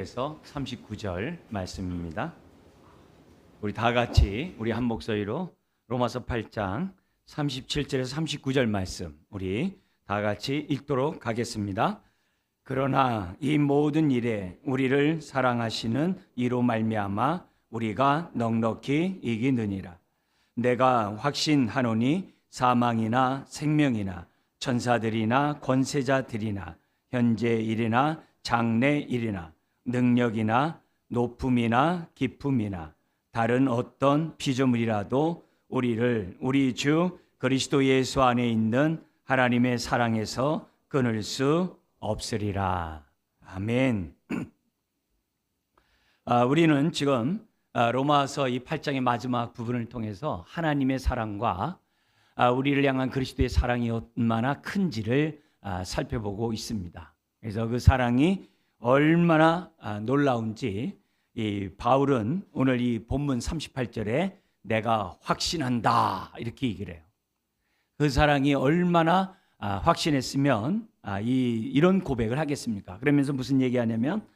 에서 39절 말씀입니다. 우리 다 같이 우리 한 목소리로 로마서 8장 37절에서 39절 말씀 우리 다 같이 읽도록 하겠습니다. 그러나 이 모든 일에 우리를 사랑하시는 이로 말미암아 우리가 넉넉히 이기느니라. 내가 확신하노니 사망이나 생명이나 천사들이나 권세자들이나 현재 일이나 장래 일이나 능력이나 높음이나 깊음이나 다른 어떤 피조물이라도 우리를 우리 주 그리스도 예수 안에 있는 하나님의 사랑에서 끊을 수 없으리라. 아멘. 우리는 지금 로마서 이 8장의 마지막 부분을 통해서 하나님의 사랑과 우리를 향한 그리스도의 사랑이 얼마나 큰지를 살펴보고 있습니다. 그래서 그 사랑이 얼마나 놀라운지 이 바울은 오늘 이 본문 38절에 내가 확신한다 이렇게 얘기를 해요. 그 사랑이 얼마나 확신했으면 이런 고백을 하겠습니까? 그러면서 무슨 얘기하냐면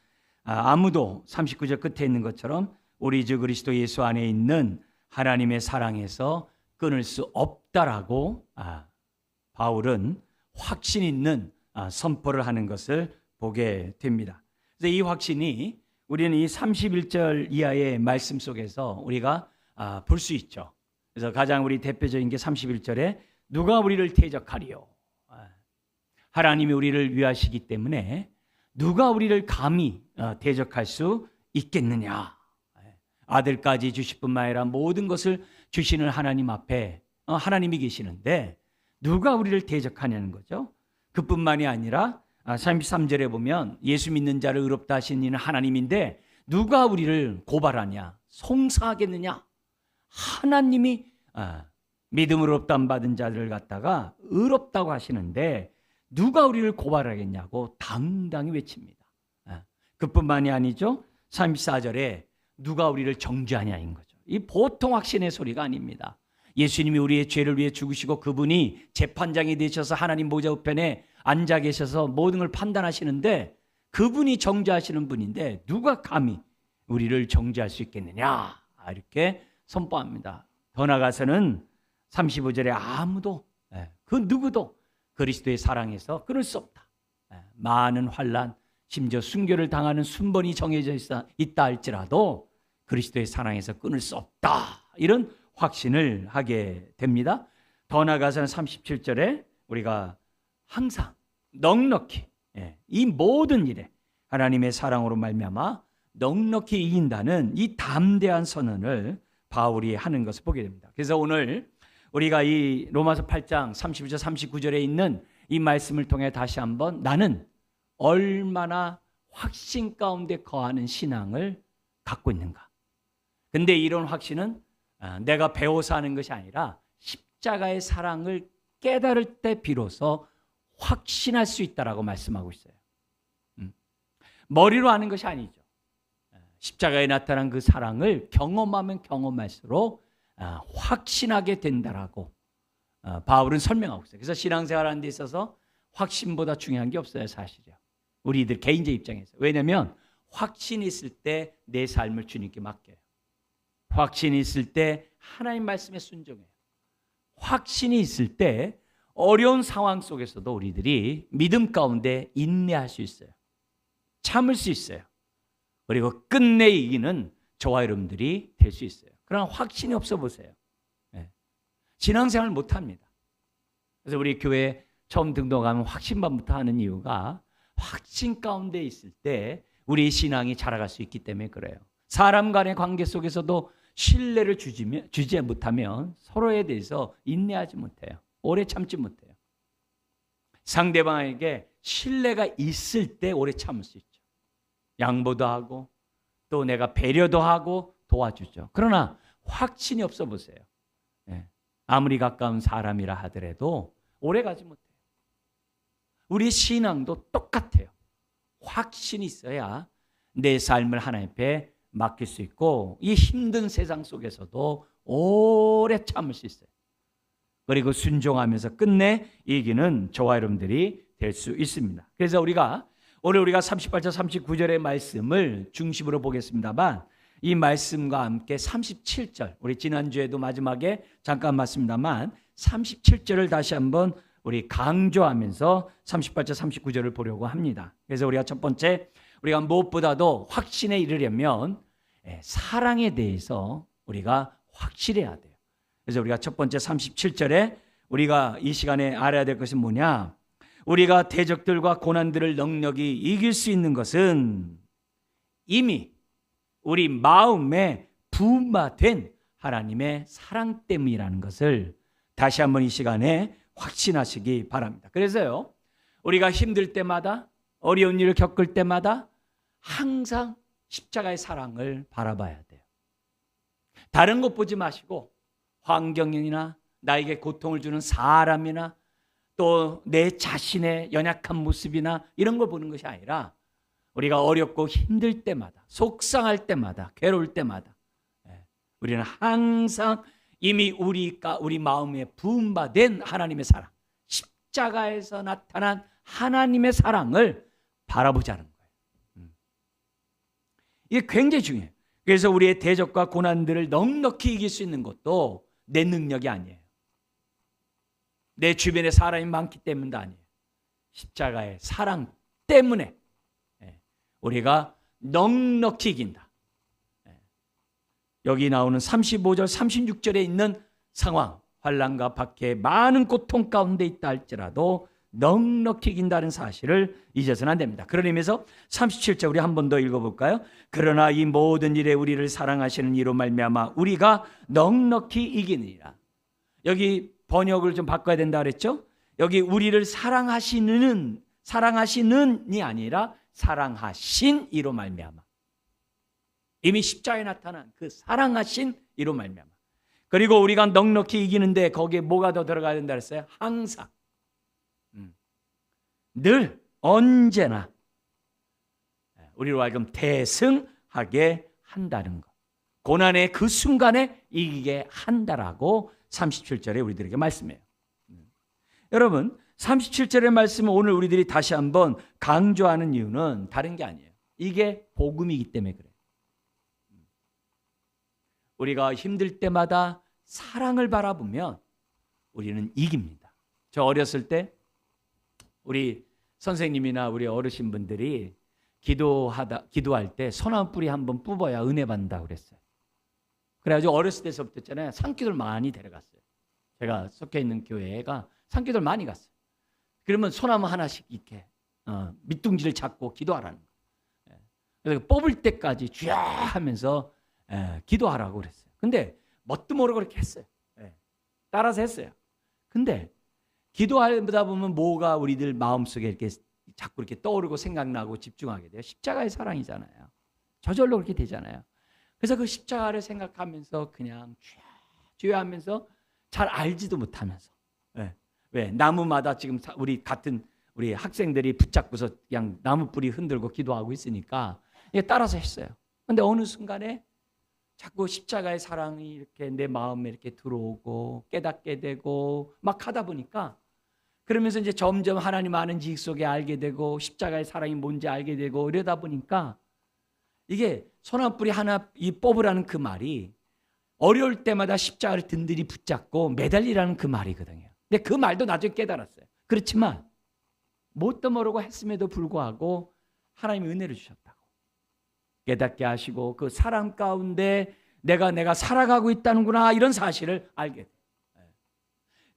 아무도 39절 끝에 있는 것처럼 우리 주 그리스도 예수 안에 있는 하나님의 사랑에서 끊을 수 없다라고 바울은 확신 있는 선포를 하는 것을 보게 됩니다. 그래서 이 확신이 우리는 이 31절 이하의 말씀 속에서 우리가 볼 수 있죠. 그래서 가장 우리 대표적인 게 31절에 누가 우리를 대적하리요? 하나님이 우리를 위하시기 때문에 누가 우리를 감히 대적할 수 있겠느냐? 아들까지 주실 뿐만 아니라 모든 것을 주시는 하나님 앞에 하나님이 계시는데 누가 우리를 대적하냐는 거죠. 그뿐만이 아니라 33절에 보면 예수 믿는 자를 의롭다 하신 이는 하나님인데 누가 우리를 고발하냐? 송사하겠느냐? 하나님이 믿음으로 의롭다함 받은 자들을 갖다가 의롭다고 하시는데 누가 우리를 고발하겠냐고 당당히 외칩니다. 그뿐만이 아니죠. 34절에 누가 우리를 정죄하냐인 거죠. 이 보통 확신의 소리가 아닙니다. 예수님이 우리의 죄를 위해 죽으시고 그분이 재판장이 되셔서 하나님 보좌 우편에 앉아 계셔서 모든 걸 판단하시는데 그분이 정죄하시는 분인데 누가 감히 우리를 정죄할 수 있겠느냐 이렇게 선포합니다. 더 나아가서는 35절에 아무도 그 누구도 그리스도의 사랑에서 끊을 수 없다. 많은 환난 심지어 순교를 당하는 순번이 정해져 있다 할지라도 그리스도의 사랑에서 끊을 수 없다. 이런 확신을 하게 됩니다. 더 나아가서는 37절에 우리가 항상 넉넉히 이 모든 일에 하나님의 사랑으로 말미암아 넉넉히 이긴다는 이 담대한 선언을 바울이 하는 것을 보게 됩니다. 그래서 오늘 우리가 이 로마서 8장 32절 39절에 있는 이 말씀을 통해 다시 한번 나는 얼마나 확신 가운데 거하는 신앙을 갖고 있는가. 근데 이런 확신은 내가 배워서 하는 것이 아니라 십자가의 사랑을 깨달을 때 비로소 확신할 수 있다라고 말씀하고 있어요. 머리로 아는 것이 아니죠. 십자가에 나타난 그 사랑을 경험하면 경험할수록 확신하게 된다라고 바울은 설명하고 있어요. 그래서 신앙생활하는 데 있어서 확신보다 중요한 게 없어요, 사실이요. 우리들 개인적 입장에서. 왜냐하면 확신이 있을 때 내 삶을 주님께 맡겨요. 확신이 있을 때 하나님 말씀에 순종해요. 확신이 있을 때 어려운 상황 속에서도 우리들이 믿음 가운데 인내할 수 있어요. 참을 수 있어요. 그리고 끝내 이기는 저와 여러분들이 될 수 있어요. 그러나 확신이 없어 보세요. 신앙생활 못합니다. 그래서 우리 교회 처음 등록하면 확신반부터 하는 이유가 확신 가운데 있을 때 우리 신앙이 자라갈 수 있기 때문에 그래요. 사람 간의 관계 속에서도 신뢰를 주지 못하면 서로에 대해서 인내하지 못해요. 오래 참지 못해요. 상대방에게 신뢰가 있을 때 오래 참을 수 있죠. 양보도 하고 또 내가 배려도 하고 도와주죠. 그러나 확신이 없어 보세요. 아무리 가까운 사람이라 하더라도 오래 가지 못해요. 우리 신앙도 똑같아요. 확신이 있어야 내 삶을 하나님 앞에 맡길 수 있고 이 힘든 세상 속에서도 오래 참을 수 있어요. 그리고 순종하면서 끝내 이기는 저와 여러분들이 될 수 있습니다. 그래서 우리가 오늘 우리가 38절 39절의 말씀을 중심으로 보겠습니다만 이 말씀과 함께 37절, 우리 지난주에도 마지막에 잠깐 봤습니다만 37절을 다시 한번 우리 강조하면서 38절 39절을 보려고 합니다. 그래서 우리가 첫 번째, 우리가 무엇보다도 확신에 이르려면 사랑에 대해서 우리가 확실해야 돼요. 그래서 우리가 첫 번째 37절에 우리가 이 시간에 알아야 될 것은 뭐냐? 우리가 대적들과 고난들을 넉넉히 이길 수 있는 것은 이미 우리 마음에 부음화된 하나님의 사랑 때문이라는 것을 다시 한번 이 시간에 확신하시기 바랍니다. 그래서요, 우리가 힘들 때마다, 어려운 일을 겪을 때마다 항상 십자가의 사랑을 바라봐야 돼요. 다른 것 보지 마시고 환경이나 나에게 고통을 주는 사람이나 또 내 자신의 연약한 모습이나 이런 걸 보는 것이 아니라 우리가 어렵고 힘들 때마다, 속상할 때마다, 괴로울 때마다 우리는 항상 이미 우리 마음에 부음받은 하나님의 사랑, 십자가에서 나타난 하나님의 사랑을 바라보자는 거예요. 이게 굉장히 중요해요. 그래서 우리의 대적과 고난들을 넉넉히 이길 수 있는 것도 내 능력이 아니에요. 내 주변에 사람이 많기 때문도 아니에요. 십자가의 사랑 때문에 우리가 넉넉히 이긴다. 여기 나오는 35절 36절에 있는 상황, 환난과 박해, 많은 고통 가운데 있다 할지라도 넉넉히 이긴다는 사실을 잊어서는 안 됩니다. 그런 의미에서 37절 우리 한 번 더 읽어볼까요? 그러나 이 모든 일에 우리를 사랑하시는 이로 말미암아 우리가 넉넉히 이기느니라. 여기 번역을 좀 바꿔야 된다 그랬죠? 여기 우리를 사랑하시는이 아니라 사랑하신 이로 말미암아. 이미 십자가에 나타난 그 사랑하신 이로 말미암아. 그리고 우리가 넉넉히 이기는데 거기에 뭐가 더 들어가야 된다 그랬어요? 항상, 늘, 언제나 우리로 하여금 대승하게 한다는 것. 고난의 그 순간에 이기게 한다라고 37절에 우리들에게 말씀해요. 여러분, 37절의 말씀은 오늘 우리들이 다시 한번 강조하는 이유는 다른 게 아니에요. 이게 복음이기 때문에 그래요. 우리가 힘들 때마다 사랑을 바라보면 우리는 이깁니다. 저 어렸을 때 우리 선생님이나 우리 어르신분들이 기도할 때 소나무 뿌리 한번 뽑아야 은혜 받는다고 그랬어요. 그래가지고 어렸을 때서부터 있잖아요, 산기도를 많이 데려갔어요. 제가 속해 있는 교회가 산기도를 많이 갔어요. 그러면 소나무 하나씩 이렇게 밑둥지를 잡고 기도하라는 거예요. 그래서 뽑을 때까지 쥐야 하면서 기도하라고 그랬어요. 근데 뭣도 모르고 그렇게 했어요. 따라서 했어요. 근데 기도하다 보면 뭐가 우리들 마음속에 이렇게 자꾸 이렇게 떠오르고 생각나고 집중하게 돼요. 십자가의 사랑이잖아요. 저절로 그렇게 되잖아요. 그래서 그 십자가를 생각하면서 그냥 쥐야 하면서 잘 알지도 못하면서 왜 나무마다 지금 우리 같은 우리 학생들이 붙잡고서 그냥 나무 뿌리 흔들고 기도하고 있으니까 따라서 했어요. 근데 어느 순간에 자꾸 십자가의 사랑이 이렇게 내 마음에 이렇게 들어오고 깨닫게 되고 막 하다 보니까 그러면서 이제 점점 하나님 아는 지식 속에 알게 되고 십자가의 사랑이 뭔지 알게 되고 이러다 보니까 이게 소나무뿌리 하나 이 뽑으라는 그 말이 어려울 때마다 십자가를 든든히 붙잡고 매달리라는 그 말이거든요. 근데 그 말도 나중에 깨달았어요. 그렇지만 뭣도 모르고 했음에도 불구하고 하나님이 은혜를 주셨다고 깨닫게 하시고 그 사랑 가운데 내가 살아가고 있다는구나 이런 사실을 알게 돼요.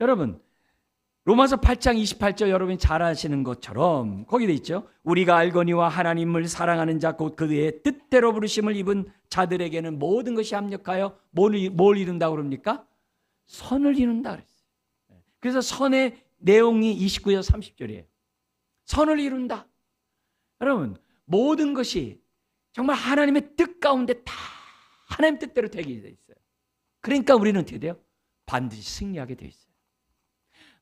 여러분 로마서 8장 28절 여러분이 잘 아시는 것처럼 거기 돼 있죠. 우리가 알거니와 하나님을 사랑하는 자 곧 그의 뜻대로 부르심을 입은 자들에게는 모든 것이 합력하여 뭘 이룬다고 그럽니까? 선을 이룬다 그랬어요. 그래서 선의 내용이 29절 30절이에요. 선을 이룬다. 여러분 모든 것이 정말 하나님의 뜻 가운데 다 하나님 뜻대로 되게 돼 있어요. 그러니까 우리는 어떻게 돼요? 반드시 승리하게 돼 있어요.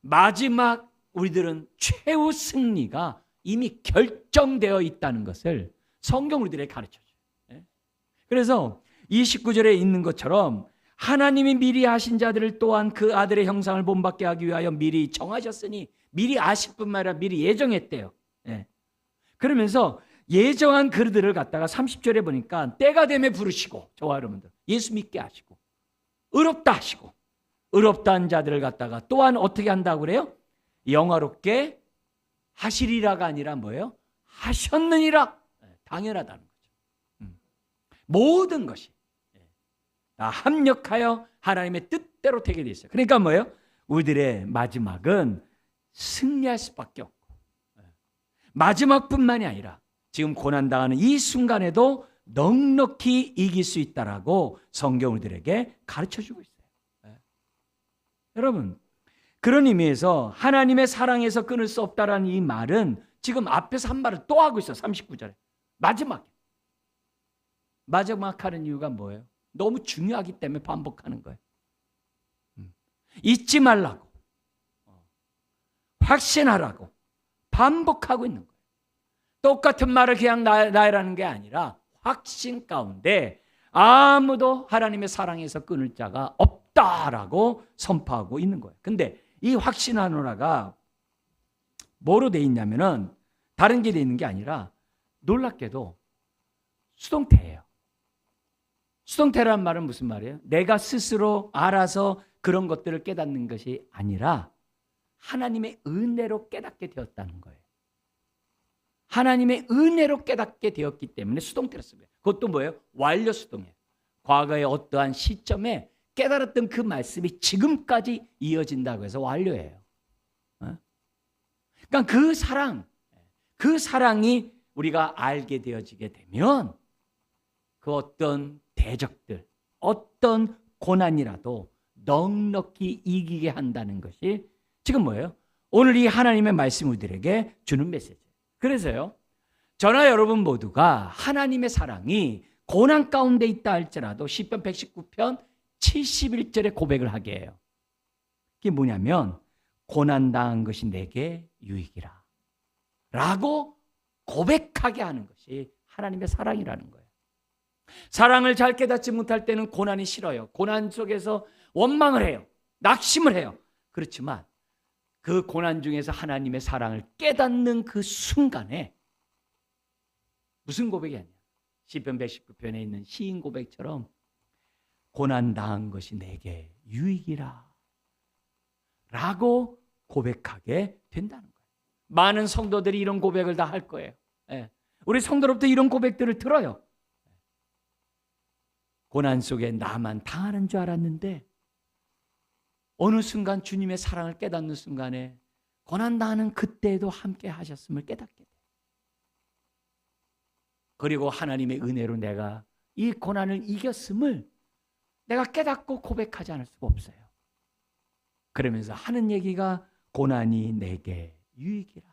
마지막 우리들은 최후 승리가 이미 결정되어 있다는 것을 성경 우리들에게 가르쳐줘요. 그래서 29절에 있는 것처럼 하나님이 미리 하신 자들을 또한 그 아들의 형상을 본받게 하기 위하여 미리 정하셨으니 미리 아실 뿐만 아니라 미리 예정했대요. 그러면서 예정한 그들을 갖다가 30절에 보니까 때가 되면 부르시고, 저와 여러분들 예수 믿게 하시고, 의롭다 하시고, 의롭다한 자들을 갖다가 또한 어떻게 한다고 그래요? 영화롭게 하시리라가 아니라 뭐예요? 하셨느니라. 당연하다는 거죠. 모든 것이 다 합력하여 하나님의 뜻대로 되게 돼 있어요. 그러니까 뭐예요? 우리들의 마지막은 승리할 수밖에 없고, 마지막뿐만이 아니라 지금 고난당하는 이 순간에도 넉넉히 이길 수 있다라고 성경 우리들에게 가르쳐주고 있어요. 여러분, 그런 의미에서 하나님의 사랑에서 끊을 수 없다라는 이 말은 지금 앞에서 한 말을 또 하고 있어요. 39절에 마지막 하는 이유가 뭐예요? 너무 중요하기 때문에 반복하는 거예요. 잊지 말라고, 확신하라고 반복하고 있는 거예요. 똑같은 말을 그냥 나열하는 게 아니라 확신 가운데 아무도 하나님의 사랑에서 끊을 자가 없다라고 선포하고 있는 거예요. 근데 이 확신하노라가 뭐로 돼 있냐면은 다른 게 돼 있는 게 아니라 놀랍게도 수동태예요. 수동태라는 말은 무슨 말이에요? 내가 스스로 알아서 그런 것들을 깨닫는 것이 아니라 하나님의 은혜로 깨닫게 되었다는 거예요. 하나님의 은혜로 깨닫게 되었기 때문에 수동태로 쓴 거예요. 그것도 뭐예요? 완료 수동이에요. 과거의 어떠한 시점에 깨달았던 그 말씀이 지금까지 이어진다고 해서 완료예요. 그러니까 그 사랑이 우리가 알게 되어지게 되면 그 어떤 대적들, 어떤 고난이라도 넉넉히 이기게 한다는 것이 지금 뭐예요? 오늘 이 하나님의 말씀 우리들에게 주는 메시지예요. 그래서요, 저나 여러분 모두가 하나님의 사랑이 고난 가운데 있다 할지라도 시편 119편 71절에 고백을 하게 해요. 그게 뭐냐면 고난당한 것이 내게 유익이라 라고 고백하게 하는 것이 하나님의 사랑이라는 거예요. 사랑을 잘 깨닫지 못할 때는 고난이 싫어요. 고난 속에서 원망을 해요. 낙심을 해요. 그렇지만 그 고난 중에서 하나님의 사랑을 깨닫는 그 순간에 무슨 고백이 아니야? 시편 119편에 있는 시인 고백처럼 고난 당한 것이 내게 유익이라 라고 고백하게 된다는 거예요. 많은 성도들이 이런 고백을 다 할 거예요. 우리 성도로부터 이런 고백들을 들어요. 고난 속에 나만 당하는 줄 알았는데 어느 순간 주님의 사랑을 깨닫는 순간에 고난 당하는 그때에도 함께 하셨음을 깨닫게 돼요. 그리고 하나님의 은혜로 내가 이 고난을 이겼음을 내가 깨닫고 고백하지 않을 수가 없어요. 그러면서 하는 얘기가 고난이 내게 유익이라.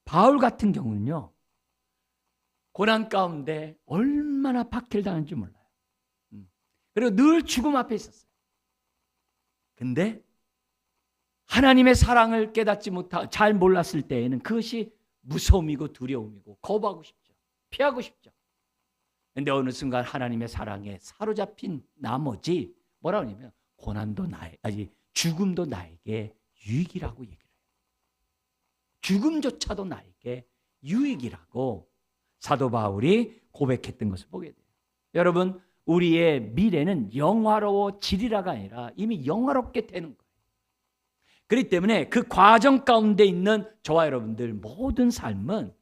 바울 같은 경우는요, 고난 가운데 얼마나 박해당한지 몰라요. 그리고 늘 죽음 앞에 있었어요. 근데 하나님의 사랑을 깨닫지 못하고 잘 몰랐을 때에는 그것이 무서움이고 두려움이고 거부하고 싶죠. 피하고 싶죠. 근데 어느 순간 하나님의 사랑에 사로잡힌 나머지 뭐라고 하냐면 죽음도 나에게 유익이라고 얘기를 해요. 죽음조차도 나에게 유익이라고 사도 바울이 고백했던 것을 보게 돼요. 여러분, 우리의 미래는 영화로워지리라가 아니라 이미 영화롭게 되는 거예요. 그렇기 때문에 그 과정 가운데 있는 저와 여러분들 모든 삶은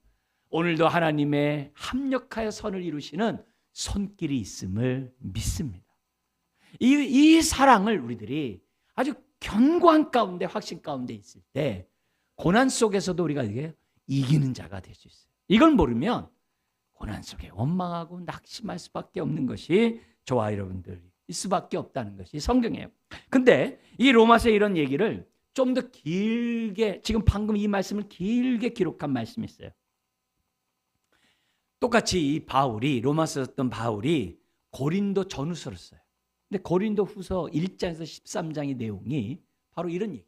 오늘도 하나님의 합력하여 선을 이루시는 손길이 있음을 믿습니다. 이 사랑을 우리들이 아주 견고한 가운데, 확신 가운데 있을 때 고난 속에서도 우리가 이게 이기는 자가 될 수 있어요. 이걸 모르면 고난 속에 원망하고 낙심할 수밖에 없는 것이 저와 여러분들일 수밖에 없다는 것이 성경이에요. 근데 이 로마서의 이런 얘기를 좀 더 길게, 지금 방금 이 말씀을 길게 기록한 말씀이 있어요. 똑같이 이 바울이, 로마서 썼던 바울이 고린도 전후서를 써요. 근데 고린도 후서 1장에서 13장의 내용이 바로 이런 얘기예요.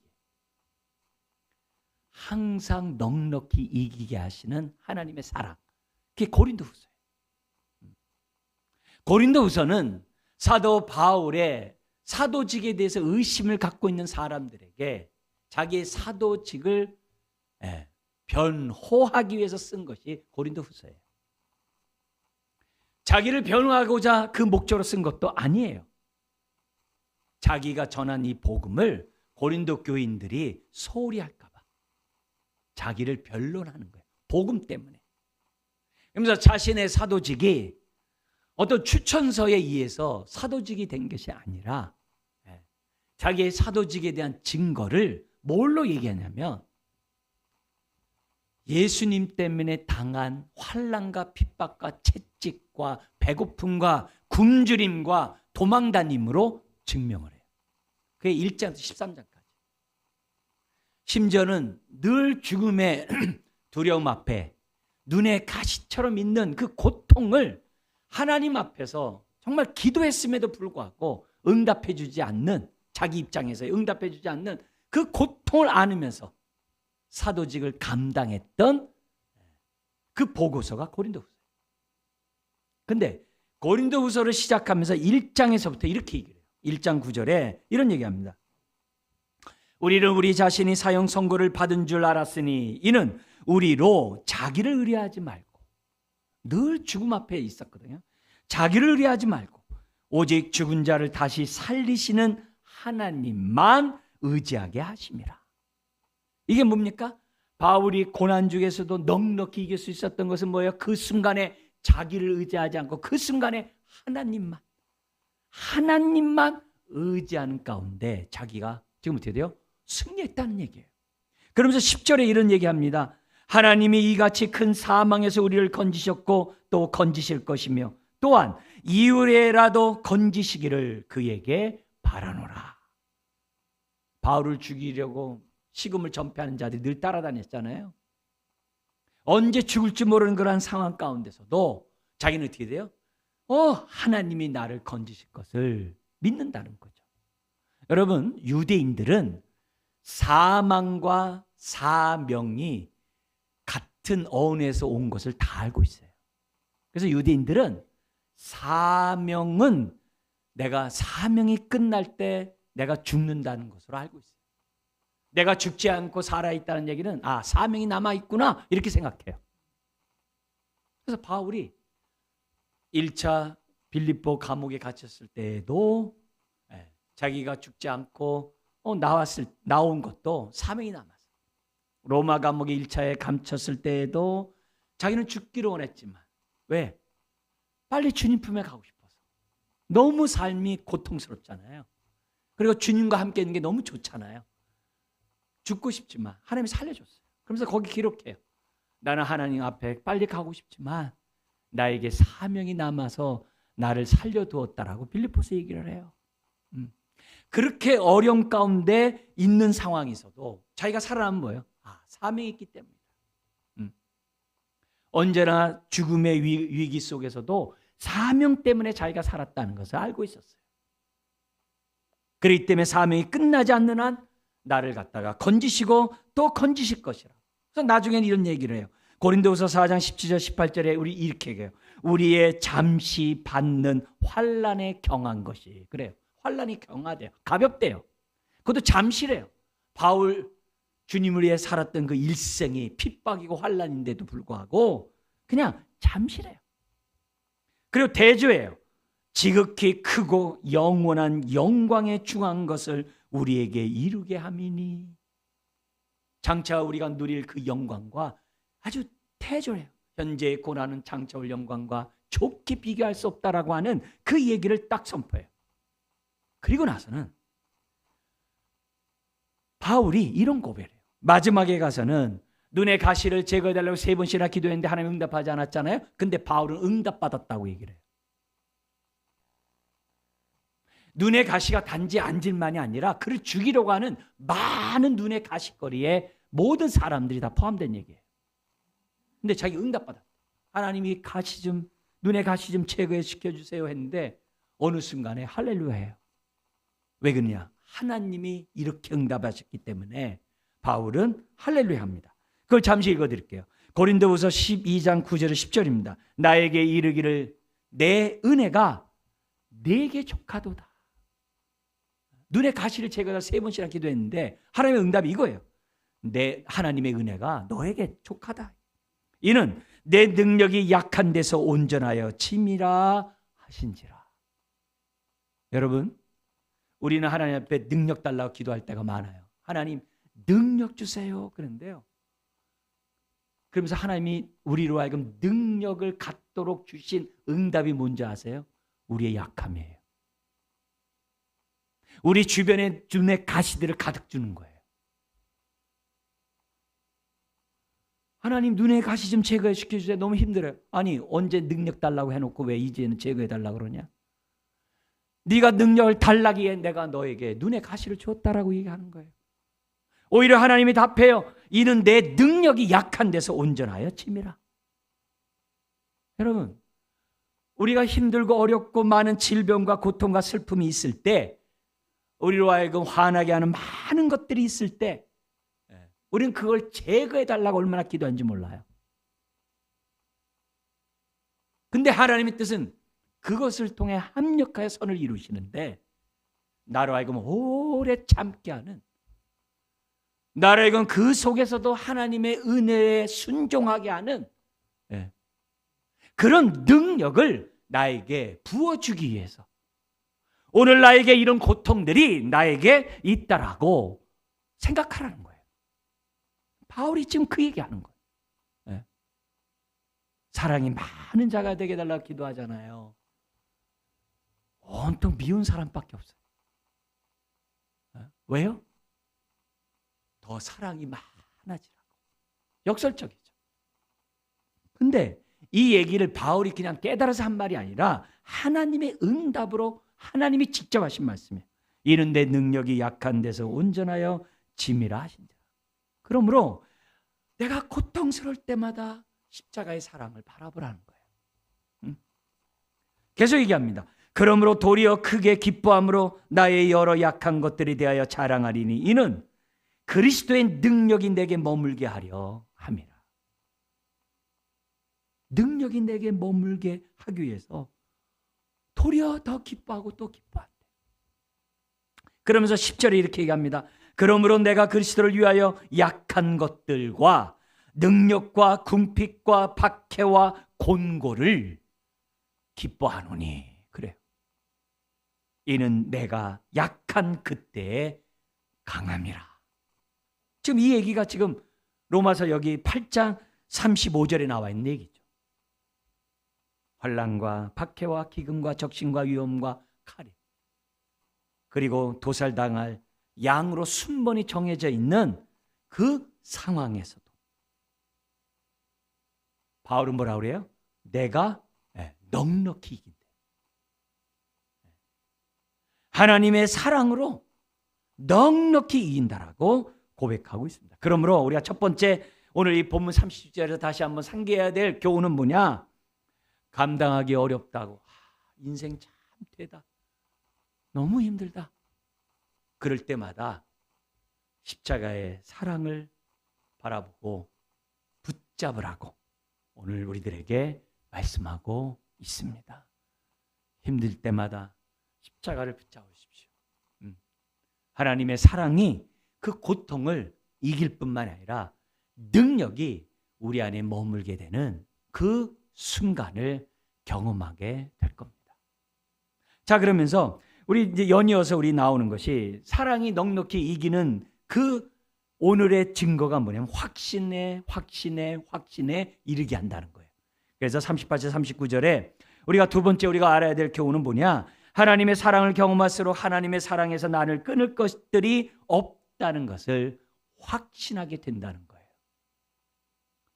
항상 넉넉히 이기게 하시는 하나님의 사랑. 그게 고린도 후서예요. 고린도 후서는 사도 바울의 사도직에 대해서 의심을 갖고 있는 사람들에게 자기의 사도직을 변호하기 위해서 쓴 것이 고린도후서예요. 자기를 변호하고자 그 목적으로 쓴 것도 아니에요. 자기가 전한 이 복음을 고린도 교인들이 소홀히 할까 봐 자기를 변론하는 거예요. 복음 때문에. 그러면서 자신의 사도직이 어떤 추천서에 의해서 사도직이 된 것이 아니라 자기의 사도직에 대한 증거를 뭘로 얘기하냐면 예수님 때문에 당한 환난과 핍박과 채찍과 배고픔과 굶주림과 도망다님으로 증명을 해요. 그게 1장부터 13장까지. 심지어는 늘 죽음의 두려움 앞에 눈에 가시처럼 있는 그 고통을 하나님 앞에서 정말 기도했음에도 불구하고 응답해 주지 않는, 자기 입장에서 응답해 주지 않는 그 고통을 안으면서 사도직을 감당했던 그 보고서가 고린도후서예요. 근데 고린도후서를 시작하면서 1장에서부터 이렇게 얘기를 해요. 1장 9절에 이런 얘기합니다. 우리는 우리 자신이 사형 선고를 받은 줄 알았으니 이는 우리로 자기를 의뢰하지 말고, 늘 죽음 앞에 있었거든요. 자기를 의뢰하지 말고 오직 죽은 자를 다시 살리시는 하나님만 의지하게 하심이라. 이게 뭡니까? 바울이 고난 중에서도 넉넉히 이길 수 있었던 것은 뭐예요? 그 순간에 자기를 의지하지 않고 그 순간에 하나님만 의지하는 가운데 자기가 지금 어떻게 돼요? 승리했다는 얘기예요. 그러면서 10절에 이런 얘기합니다. 하나님이 이같이 큰 사망에서 우리를 건지셨고 또 건지실 것이며 또한 이후에라도 건지시기를 그에게 바라노라. 바울을 죽이려고 식음을 전폐하는 자들이 늘 따라다녔잖아요. 언제 죽을지 모르는 그러한 상황 가운데서도 자기는 어떻게 돼요? 하나님이 나를 건지실 것을 믿는다는 거죠. 여러분, 유대인들은 사망과 사명이 같은 어원에서 온 것을 다 알고 있어요. 그래서 유대인들은 사명은 내가 사명이 끝날 때 내가 죽는다는 것으로 알고 있어요. 내가 죽지 않고 살아있다는 얘기는 사명이 남아있구나 이렇게 생각해요. 그래서 바울이 1차 빌립보 감옥에 갇혔을 때에도 자기가 죽지 않고 나온 것도 사명이 남았어요. 로마 감옥에 1차에 감췄을 때에도 자기는 죽기를 원했지만 왜? 빨리 주님 품에 가고 싶어서. 너무 삶이 고통스럽잖아요. 그리고 주님과 함께 있는 게 너무 좋잖아요. 죽고 싶지만 하나님이 살려줬어요. 그러면서 거기 기록해요. 나는 하나님 앞에 빨리 가고 싶지만 나에게 사명이 남아서 나를 살려두었다라고 빌립보서 얘기를 해요. 그렇게 어려움 가운데 있는 상황에서도 자기가 살아남은 거예요. 사명이 있기 때문이다. 언제나 죽음의 위기 속에서도 사명 때문에 자기가 살았다는 것을 알고 있었어요. 그렇기 때문에 사명이 끝나지 않는 한 나를 갖다가 건지시고 또 건지실 것이라. 그래서 나중에는 이런 얘기를 해요. 고린도후서 4장 17절 18절에 우리 이렇게 얘기해요. 우리의 잠시 받는 환난에 경한 것이. 그래요. 환난이 경하대요. 가볍대요. 그것도 잠시래요. 바울 주님을 위해 살았던 그 일생이 핍박이고 환난인데도 불구하고 그냥 잠시래요. 그리고 대조해요. 지극히 크고 영원한 영광에 중한 것을 우리에게 이루게 함이니. 장차 우리가 누릴 그 영광과 아주 대조해요. 현재의 고난은 장차 올 영광과 좋게 비교할 수 없다라고 하는 그 얘기를 딱 선포해요. 그리고 나서는 바울이 이런 고백을 해요. 마지막에 가서는 눈의 가시를 제거해달라고 3번씩이나 기도했는데 하나님 응답하지 않았잖아요. 근데 바울은 응답받았다고 얘기를 해요. 눈의 가시가 단지 앉을만이 아니라 그를 죽이려고 하는 많은 눈의 가시거리에 모든 사람들이 다 포함된 얘기예요. 근데 자기 응답받았다. 하나님이 눈의 가시 좀 제거시켜 주세요 했는데 어느 순간에 할렐루야예요. 왜 그러냐? 하나님이 이렇게 응답하셨기 때문에 바울은 할렐루야 합니다. 그걸 잠시 읽어드릴게요. 고린도후서 12장 9절 10절입니다. 나에게 이르기를 내 은혜가 내게 족하도다. 눈의 가시를 제거해서 3번씩이나 기도했는데 하나님의 응답이 이거예요. 내 하나님의 은혜가 너에게 족하다. 이는 내 능력이 약한 데서 온전하여 침이라 하신지라. 여러분, 우리는 하나님 앞에 능력 달라고 기도할 때가 많아요. 하나님 능력 주세요. 그런데요, 그러면서 하나님이 우리로 하여금 능력을 갖도록 주신 응답이 뭔지 아세요? 우리의 약함이에요. 우리 주변에 눈에 가시들을 가득 주는 거예요. 하나님 눈에 가시 좀 제거시켜 주세요. 너무 힘들어요. 아니, 언제 능력 달라고 해놓고 왜 이제는 제거해 달라고 그러냐? 네가 능력을 달라기에 내가 너에게 눈에 가시를 줬다라고 얘기하는 거예요. 오히려 하나님이 답해요. 이는 내 능력이 약한 데서 온전하여 침이라. 여러분, 우리가 힘들고 어렵고 많은 질병과 고통과 슬픔이 있을 때, 우리로 하여금 화나게 하는 많은 것들이 있을 때, 우리는 그걸 제거해 달라고 얼마나 기도하는지 몰라요. 근데 하나님의 뜻은 그것을 통해 합력하여 선을 이루시는데, 나로 하여금 오래 참게 하는, 나로 하여금 그 속에서도 하나님의 은혜에 순종하게 하는 그런 능력을 나에게 부어주기 위해서, 오늘 나에게 이런 고통들이 나에게 있다라고 생각하라는 거예요. 바울이 지금 그 얘기하는 거예요. 사랑이 많은 자가 되게 해달라고 기도하잖아요. 온통 미운 사람밖에 없어요. 왜요? 더 사랑이 많아지라고. 역설적이죠. 근데 이 얘기를 바울이 그냥 깨달아서 한 말이 아니라 하나님의 응답으로 하나님이 직접 하신 말씀이에요. 이는 내 능력이 약한 데서 온전하여 짐이라 하신다. 그러므로 내가 고통스러울 때마다 십자가의 사랑을 바라보라는 거예요. 계속 얘기합니다. 그러므로 도리어 크게 기뻐함으로 나의 여러 약한 것들에 대하여 자랑하리니 이는 그리스도의 능력이 내게 머물게 하려 함이라. 능력이 내게 머물게 하기 위해서 도리어 더 기뻐하고 또 기뻐한대. 그러면서 10절에 이렇게 얘기합니다. 그러므로 내가 그리스도를 위하여 약한 것들과 능력과 궁핍과 박해와 곤고를 기뻐하노니. 그래요. 이는 내가 약한 그때의 강함이라. 지금 이 얘기가 지금 로마서 여기 8장 35절에 나와 있는 얘기죠. 환난과 박해와 기근과 적신과 위험과 칼이, 그리고 도살당할 양으로 순번이 정해져 있는 그 상황에서도 바울은 뭐라고 그래요? 내가 넉넉히 이긴다. 하나님의 사랑으로 넉넉히 이긴다라고 고백하고 있습니다. 그러므로 우리가 첫 번째 오늘 이 본문 30절에서 다시 한번 상기해야 될 교훈은 뭐냐? 감당하기 어렵다고, 인생 참 되다, 너무 힘들다, 그럴 때마다 십자가의 사랑을 바라보고 붙잡으라고 오늘 우리들에게 말씀하고 있습니다. 힘들 때마다 십자가를 붙잡으십시오. 하나님의 사랑이 그 고통을 이길 뿐만 아니라 능력이 우리 안에 머물게 되는 그 순간을 경험하게 될 겁니다. 자, 그러면서 우리 이제 연이어서 우리 나오는 것이 사랑이 넉넉히 이기는 그 오늘의 증거가 뭐냐면 확신에 이르게 한다는 거예요. 그래서 38절 39절에 우리가 두 번째 우리가 알아야 될 교훈은 뭐냐? 하나님의 사랑을 경험할수록 하나님의 사랑에서 나를 끊을 것들이 없다는 것을 확신하게 된다는 거예요.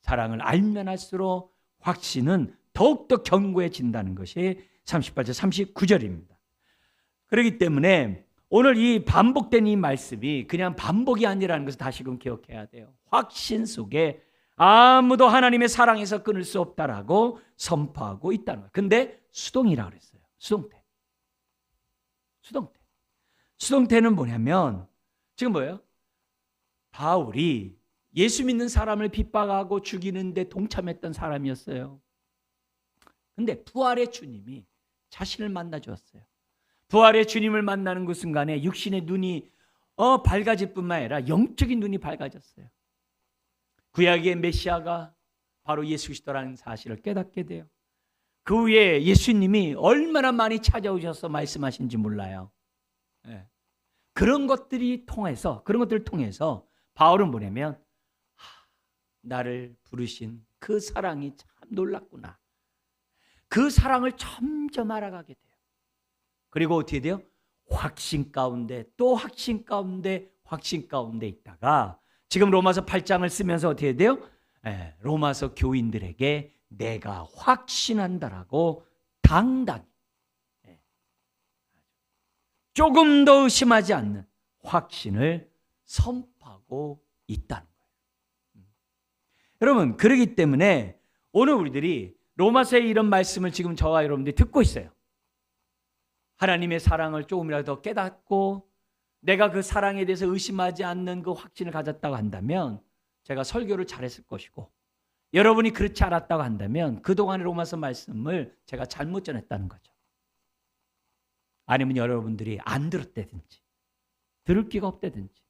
사랑을 알면 할수록 확신은 더욱더 견고해진다는 것이 38절 39절입니다. 그렇기 때문에 오늘 이 반복된 이 말씀이 그냥 반복이 아니라는 것을 다시금 기억해야 돼요. 확신 속에 아무도 하나님의 사랑에서 끊을 수 없다라고 선포하고 있다는 거예요. 근데 수동이라고 그랬어요. 수동태는 뭐냐면 지금 뭐예요? 바울이 예수 믿는 사람을 핍박하고 죽이는데 동참했던 사람이었어요. 근데 부활의 주님이 자신을 만나 주었어요. 부활의 주님을 만나는 그 순간에 육신의 눈이 밝아질 뿐만 아니라 영적인 눈이 밝아졌어요. 구약의 메시아가 바로 예수 그리스도라는 사실을 깨닫게 돼요. 그 후에 예수님이 얼마나 많이 찾아오셔서 말씀하신지 몰라요. 그런 것들을 통해서 바울은 뭐냐면 나를 부르신 그 사랑이 참 놀랍구나. 그 사랑을 점점 알아가게 돼요. 그리고 어떻게 돼요? 확신 가운데 또 확신 가운데 있다가 지금 로마서 8장을 쓰면서 어떻게 돼요? 로마서 교인들에게 내가 확신한다라고 당당히 조금 더 의심하지 않는 확신을 선포하고 있다는 거예요. 여러분, 그렇기 때문에 오늘 우리들이 로마서의 이런 말씀을 지금 저와 여러분들이 듣고 있어요. 하나님의 사랑을 조금이라도 더 깨닫고 내가 그 사랑에 대해서 의심하지 않는 그 확신을 가졌다고 한다면 제가 설교를 잘했을 것이고, 여러분이 그렇지 않았다고 한다면 그동안의 로마서 말씀을 제가 잘못 전했다는 거죠. 아니면 여러분들이 안 들었다든지 들을 기가 없다든지.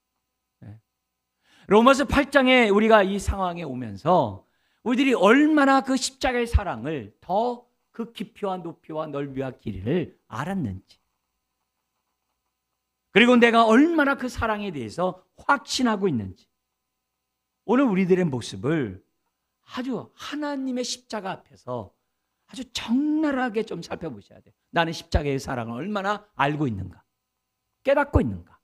로마서 8장에 우리가 이 상황에 오면서 우리들이 얼마나 그 십자가의 사랑을 더 그 깊이와 높이와 넓이와 길이를 알았는지, 그리고 내가 얼마나 그 사랑에 대해서 확신하고 있는지, 오늘 우리들의 모습을 아주 하나님의 십자가 앞에서 아주 적나라하게 좀 살펴보셔야 돼요. 나는 십자가의 사랑을 얼마나 알고 있는가, 깨닫고 있는가.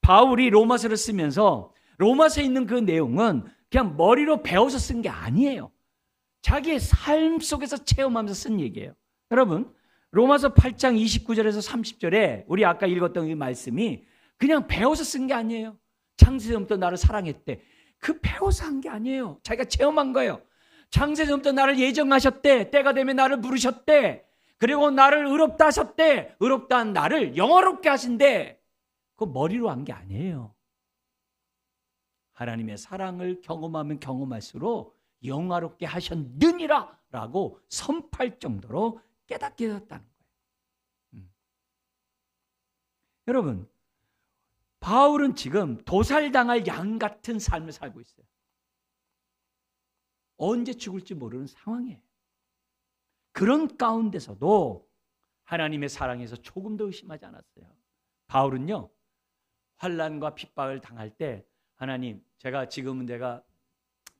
바울이 로마서를 쓰면서 로마서에 있는 그 내용은 그냥 머리로 배워서 쓴 게 아니에요. 자기의 삶 속에서 체험하면서 쓴 얘기예요. 여러분, 로마서 8장 29절에서 30절에 우리 아까 읽었던 이 말씀이 그냥 배워서 쓴 게 아니에요. 창세전부터 나를 사랑했대. 그 배워서 한 게 아니에요. 자기가 체험한 거예요. 창세전부터 나를 예정하셨대. 때가 되면 나를 부르셨대. 그리고 나를 의롭다 하셨대. 의롭다 한 나를 영화롭게 하신대. 그거 머리로 한 게 아니에요. 하나님의 사랑을 경험하면 경험할수록 영화롭게 하셨느니라 라고 선포할 정도로 깨닫게 되었다는 거예요. 여러분, 바울은 지금 도살당할 양 같은 삶을 살고 있어요. 언제 죽을지 모르는 상황이에요. 그런 가운데서도 하나님의 사랑에서 조금 더 의심하지 않았어요. 바울은요, 환난과 핍박을 당할 때 하나님, 제가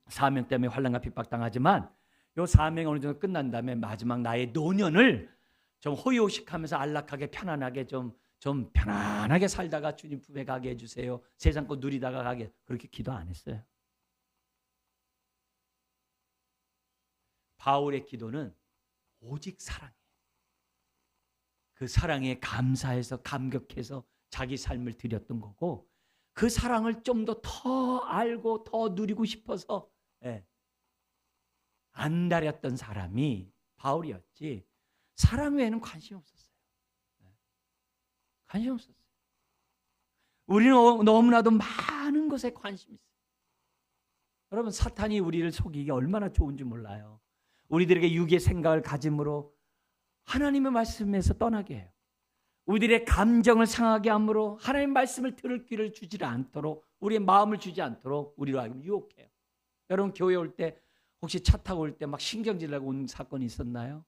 사명 때문에 환난과 핍박 당하지만 이 사명이 어느 정도 끝난 다음에 마지막 나의 노년을 좀 호의호식하면서 안락하게 편안하게 좀 편안하게 살다가 주님 품에 가게 해주세요. 세상 거 누리다가 가게, 그렇게 기도 안 했어요. 바울의 기도는 오직 사랑이에요. 그 사랑에 감사해서 감격해서 자기 삶을 드렸던 거고, 그 사랑을 좀 더 알고 더 누리고 싶어서 안달했던 사람이 바울이었지, 사랑 외에는 관심이 없었어요. 관심 없었어요. 우리는 너무나도 많은 것에 관심이 있어요. 여러분, 사탄이 우리를 속이기 얼마나 좋은지 몰라요. 우리들에게 유기의 생각을 가짐으로 하나님의 말씀에서 떠나게 해요. 우리들의 감정을 상하게 함으로 하나님의 말씀을 들을 귀를 주지 않도록, 우리의 마음을 주지 않도록 우리로 하여금 유혹해요. 여러분, 교회 올 때 혹시 차 타고 올 때 막 신경질 나고 온 사건이 있었나요?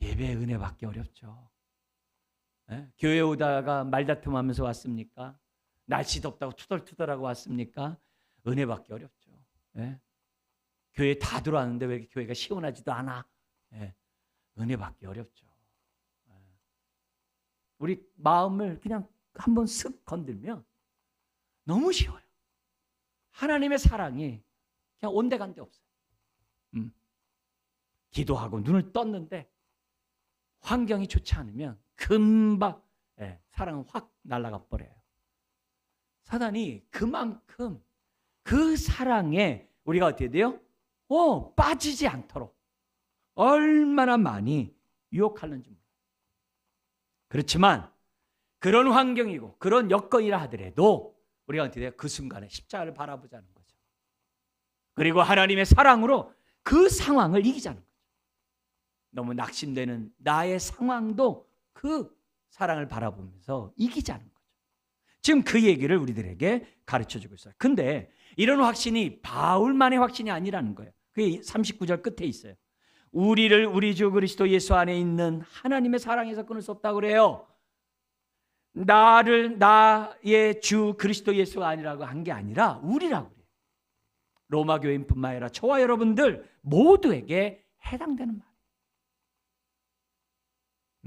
예배의 은혜 받기 어렵죠. 교회 오다가 말다툼하면서 왔습니까? 날씨 덥다고 투덜투덜하고 왔습니까? 은혜 받기 어렵죠. 교회 다 들어왔는데 왜 교회가 시원하지도 않아? 은혜 받기 어렵죠. 우리 마음을 그냥 한번 쓱 건들면 너무 쉬워요. 하나님의 사랑이 그냥 온데간데 없어요. 기도하고 눈을 떴는데 환경이 좋지 않으면 금방 사랑은 확 날아가 버려요. 사단이 그만큼 그 사랑에 우리가 어떻게 돼요? 빠지지 않도록 얼마나 많이 유혹하는지 몰라요. 그렇지만 그런 환경이고 그런 여건이라 하더라도 우리가 어떻게 돼요? 그 순간에 십자가를 바라보자는 거죠. 그리고 하나님의 사랑으로 그 상황을 이기자는 거죠. 너무 낙심되는 나의 상황도 그 사랑을 바라보면서 이기자는 거죠. 지금 그 얘기를 우리들에게 가르쳐주고 있어요. 근데 이런 확신이 바울만의 확신이 아니라는 거예요. 그게 39절 끝에 있어요. 우리를 우리 주 그리스도 예수 안에 있는 하나님의 사랑에서 끊을 수 없다고 그래요. 나의 주 그리스도 예수가 아니라고 한 게 아니라 우리라고 그래요. 로마 교인뿐만 아니라 저와 여러분들 모두에게 해당되는 말이에요.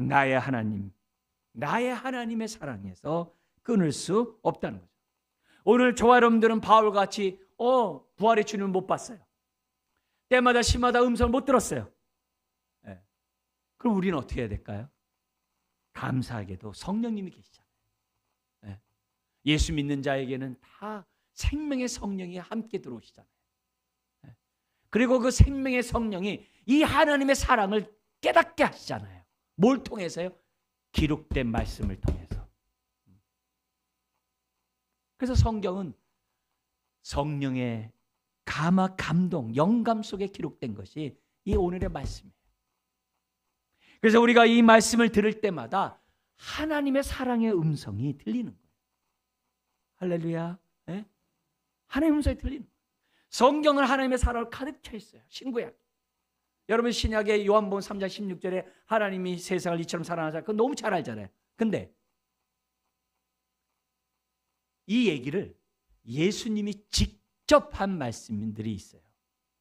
나의 하나님, 나의 하나님의 사랑에서 끊을 수 없다는 거죠. 오늘 저와 여러분들은 바울같이 부활의 주님을 못 봤어요. 때마다 시마다 음성을 못 들었어요. 네. 그럼 우리는 어떻게 해야 될까요? 감사하게도 성령님이 계시잖아요. 네. 예수 믿는 자에게는 다 생명의 성령이 함께 들어오시잖아요. 네. 그리고 그 생명의 성령이 이 하나님의 사랑을 깨닫게 하시잖아요. 뭘 통해서요? 기록된 말씀을 통해서. 그래서 성경은 성령의 감동, 영감 속에 기록된 것이 이 오늘의 말씀이에요. 그래서 우리가 이 말씀을 들을 때마다 하나님의 사랑의 음성이 들리는 거예요. 할렐루야. 네? 하나님의 음성이 들리는 거예요. 성경은 하나님의 사랑을 가득 차 있어요. 신구약. 여러분 신약의 요한복음 3장 16절에 하나님이 세상을 이처럼 사랑하사, 그거 너무 잘 알잖아요. 근데 이 얘기를 예수님이 직접 한 말씀들이 있어요.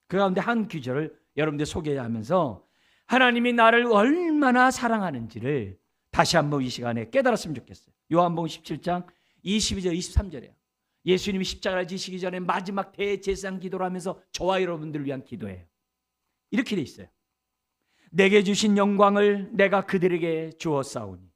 그 가운데 한 구절을 여러분들 소개하면서 하나님이 나를 얼마나 사랑하는지를 다시 한번 이 시간에 깨달았으면 좋겠어요. 요한복음 17장 22절 23절이에요. 예수님이 십자가를 지시기 전에 마지막 대제사장 기도를 하면서 저와 여러분들을 위한 기도예요. 이렇게 돼 있어요. 내게 주신 영광을 내가 그들에게 주었사오니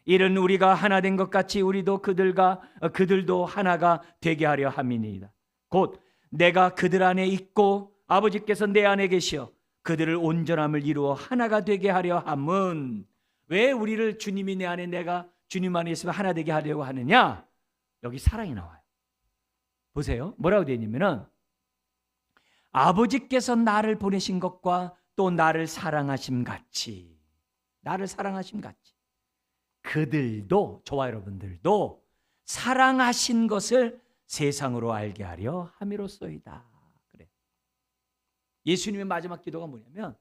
이는 우리가 하나 된 것 같이 우리도 그들도 하나가 되게 하려 함이니이다. 곧 내가 그들 안에 있고 아버지께서 내 안에 계시어 그들을 온전함을 이루어 하나가 되게 하려 함은, 왜 우리를 주님이 내 안에 내가 주님 안에 있으면 하나 되게 하려고 하느냐? 여기 사랑이 나와요. 보세요. 뭐라고 되어 있냐면은 아버지께서 나를 보내신 것과 또 나를 사랑하심 같이 그들도, 저와 여러분들도 사랑하신 것을 세상으로 알게 하려 함이로소이다. 그래. 예수님의 마지막 기도가 뭐냐면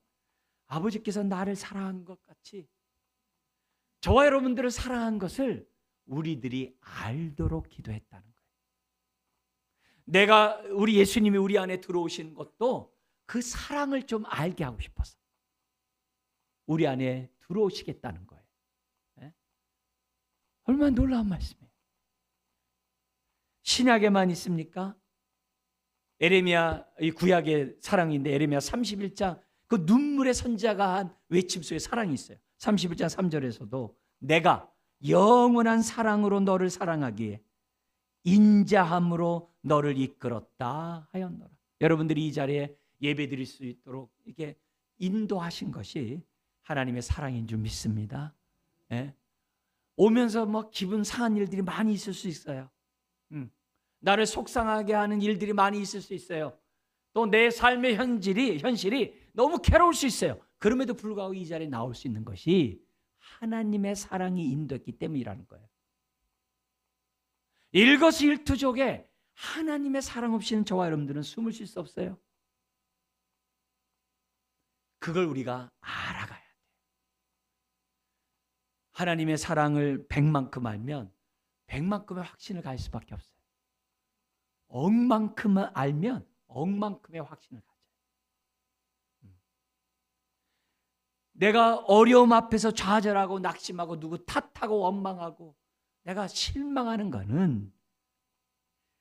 아버지께서 나를 사랑한 것 같이 저와 여러분들을 사랑한 것을 우리들이 알도록 기도했다는 거예요. 우리 예수님이 우리 안에 들어오신 것도 그 사랑을 좀 알게 하고 싶어서 우리 안에 들어오시겠다는 거예요. 네? 얼마나 놀라운 말씀이에요. 신약에만 있습니까? 에레미야, 이 구약의 사랑인데 에레미야 31장 그 눈물의 선지자가 한 외침 속에 사랑이 있어요. 31장 3절에서도 내가 영원한 사랑으로 너를 사랑하기에 인자함으로 너를 이끌었다 하였노라. 여러분들이 이 자리에 예배드릴 수 있도록 이렇게 인도하신 것이 하나님의 사랑인 줄 믿습니다. 예? 오면서 뭐 기분 상한 일들이 많이 있을 수 있어요. 나를 속상하게 하는 일들이 많이 있을 수 있어요. 또 내 삶의 현실이 너무 괴로울 수 있어요. 그럼에도 불구하고 이 자리에 나올 수 있는 것이 하나님의 사랑이 인도했기 때문이라는 거예요. 일거수일투족에 하나님의 사랑 없이는 저와 여러분들은 숨을 쉴 수 없어요. 그걸 우리가 알아가야 돼요. 하나님의 사랑을 100만큼 알면 100만큼의 확신을 가질 수밖에 없어요. 억만큼을 알면 억만큼의 확신을 가져요. 내가 어려움 앞에서 좌절하고 낙심하고 누구 탓하고 원망하고 내가 실망하는 거는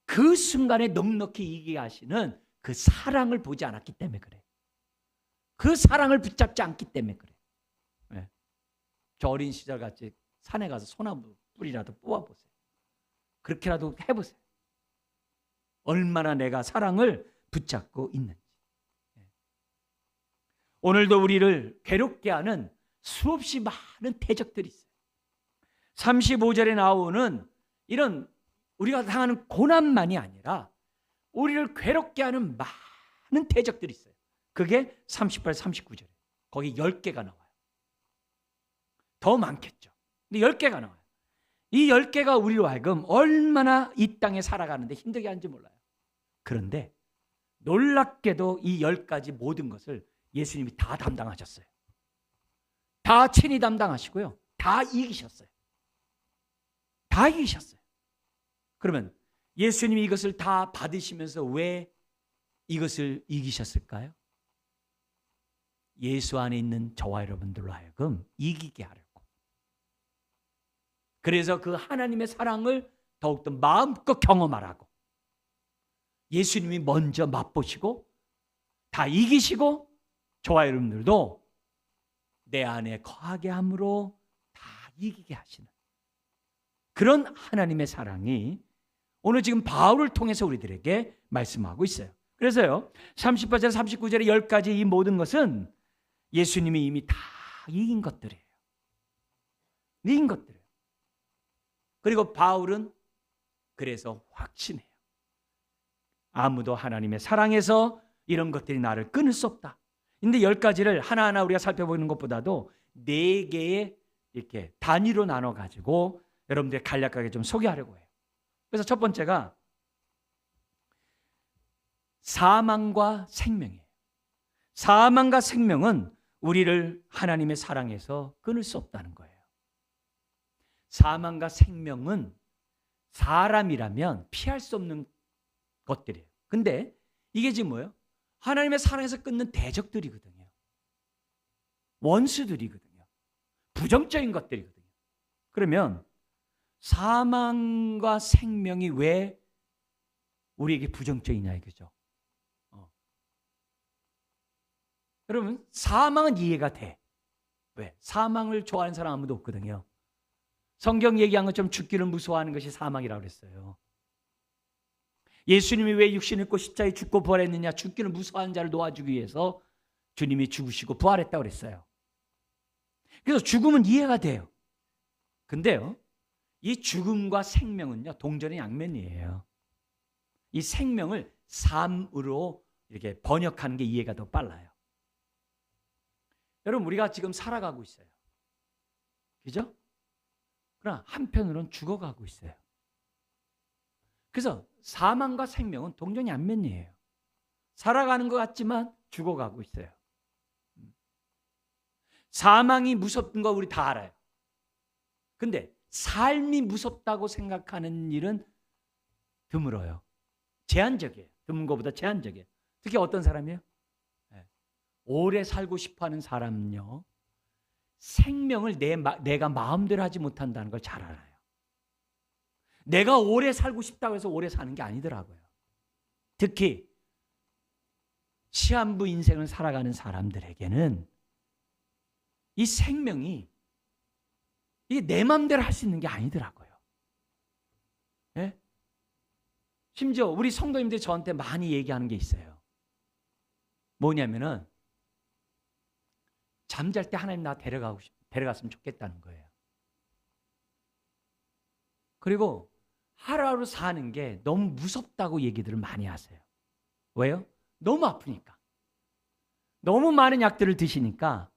그 순간에 넉넉히 이기게 하시는 그 사랑을 보지 않았기 때문에 그래. 그 사랑을 붙잡지 않기 때문에 그래. 네. 저 어린 시절 같이 산에 가서 소나무 뿌리라도 뽑아보세요. 그렇게라도 해보세요. 얼마나 내가 사랑을 붙잡고 있는지. 오늘도 우리를 괴롭게 하는 수없이 많은 대적들이 있어요. 35절에 나오는 이런 우리가 당하는 고난만이 아니라 우리를 괴롭게 하는 많은 대적들이 있어요. 그게 38, 39절에 거기 10개가 나와요. 더 많겠죠. 근데 10개가 나와요. 이 10개가 우리로 하여금 얼마나 이 땅에 살아가는데 힘들게 하는지 몰라요. 그런데 놀랍게도 이 10가지 모든 것을 예수님이 다 담당하셨어요. 다 친히 담당하시고요. 다 이기셨어요. 다 이기셨어요. 그러면 예수님이 이것을 다 받으시면서 왜 이것을 이기셨을까요? 예수 안에 있는 저와 여러분들로 하여금 이기게 하려고. 그래서 그 하나님의 사랑을 더욱더 마음껏 경험하라고. 예수님이 먼저 맛보시고 다 이기시고 저와 여러분들도 내 안에 거하게 함으로 다 이기게 하시는 그런 하나님의 사랑이 오늘 지금 바울을 통해서 우리들에게 말씀하고 있어요. 그래서요 38절 39절의 10가지 이 모든 것은 예수님이 이미 다 이긴 것들이에요. 이긴 것들이에요. 그리고 바울은 그래서 확신해요. 아무도 하나님의 사랑에서 이런 것들이 나를 끊을 수 없다. 근데 10가지를 하나하나 우리가 살펴보는 것보다도 4개의 이렇게 단위로 나눠 가지고 여러분들이 간략하게 좀 소개하려고 해요. 그래서 첫 번째가 사망과 생명이에요. 사망과 생명은 우리를 하나님의 사랑에서 끊을 수 없다는 거예요. 사망과 생명은 사람이라면 피할 수 없는 것들이에요. 근데 이게 지금 뭐예요? 하나님의 사랑에서 끊는 대적들이거든요. 원수들이거든요. 부정적인 것들이거든요. 그러면 사망과 생명이 왜 우리에게 부정적이냐 이거죠. 여러분 사망은 이해가 돼. 왜? 사망을 좋아하는 사람 아무도 없거든요. 성경 얘기한 것처럼 죽기를 무서워하는 것이 사망이라고 그랬어요. 예수님이 왜 육신을 입고 십자가에 죽고 부활했느냐? 죽기를 무서워하는 자를 놓아주기 위해서 주님이 죽으시고 부활했다고 그랬어요. 그래서 죽음은 이해가 돼요. 근데요, 이 죽음과 생명은요 동전의 양면이에요. 이 생명을 삶으로 이렇게 번역하는 게 이해가 더 빨라요. 여러분 우리가 지금 살아가고 있어요. 그죠? 그러나 한편으로는 죽어가고 있어요. 그래서 사망과 생명은 동전이 양면이에요. 살아가는 것 같지만 죽어가고 있어요. 사망이 무섭은 거 우리 다 알아요. 근데 삶이 무섭다고 생각하는 일은 드물어요. 제한적이에요. 드문 것보다 제한적이에요. 특히 어떤 사람이에요? 오래 살고 싶어하는 사람은요. 생명을 내가 마음대로 하지 못한다는 걸 잘 알아요. 내가 오래 살고 싶다고 해서 오래 사는 게 아니더라고요. 특히 시한부 인생을 살아가는 사람들에게는 이 생명이 이게 내 마음대로 할 수 있는 게 아니더라고요. 네? 심지어 우리 성도님들이 저한테 많이 얘기하는 게 있어요. 뭐냐면은 잠잘 때 하나님 나 데려갔으면 좋겠다는 거예요. 그리고 하루하루 사는 게 너무 무섭다고 얘기들을 많이 하세요. 왜요? 너무 아프니까. 너무 많은 약들을 드시니까.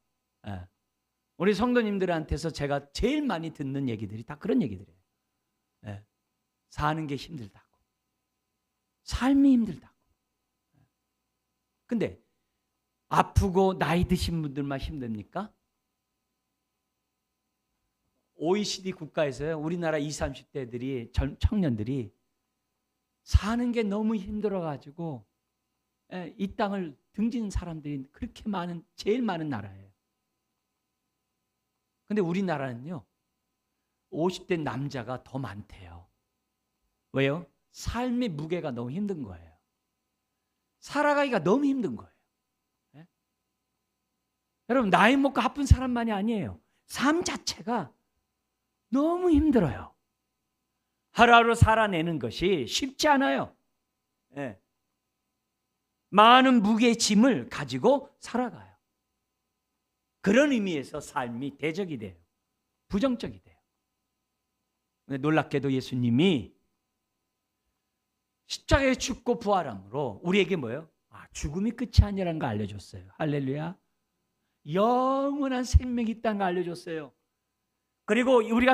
우리 성도님들한테서 제가 제일 많이 듣는 얘기들이 다 그런 얘기들이에요. 사는 게 힘들다고. 삶이 힘들다고. 근데 아프고 나이 드신 분들만 힘듭니까? OECD 국가에서요, 우리나라 20, 30대들이 청년들이 사는 게 너무 힘들어가지고 이 땅을 등지는 사람들이 그렇게 많은 제일 많은 나라예요. 근데 우리나라는요 50대 남자가 더 많대요. 왜요? 삶의 무게가 너무 힘든 거예요. 살아가기가 너무 힘든 거예요. 여러분 나이 먹고 아픈 사람만이 아니에요. 삶 자체가 너무 힘들어요. 하루하루 살아내는 것이 쉽지 않아요. 많은 무게의 짐을 가지고 살아가요. 그런 의미에서 삶이 대적이 돼요. 부정적이 돼요. 근데 놀랍게도 예수님이 십자가에 죽고 부활함으로 우리에게 뭐예요? 죽음이 끝이 아니라는 걸 알려줬어요. 할렐루야. 영원한 생명이 있다는 걸 알려줬어요. 그리고 우리가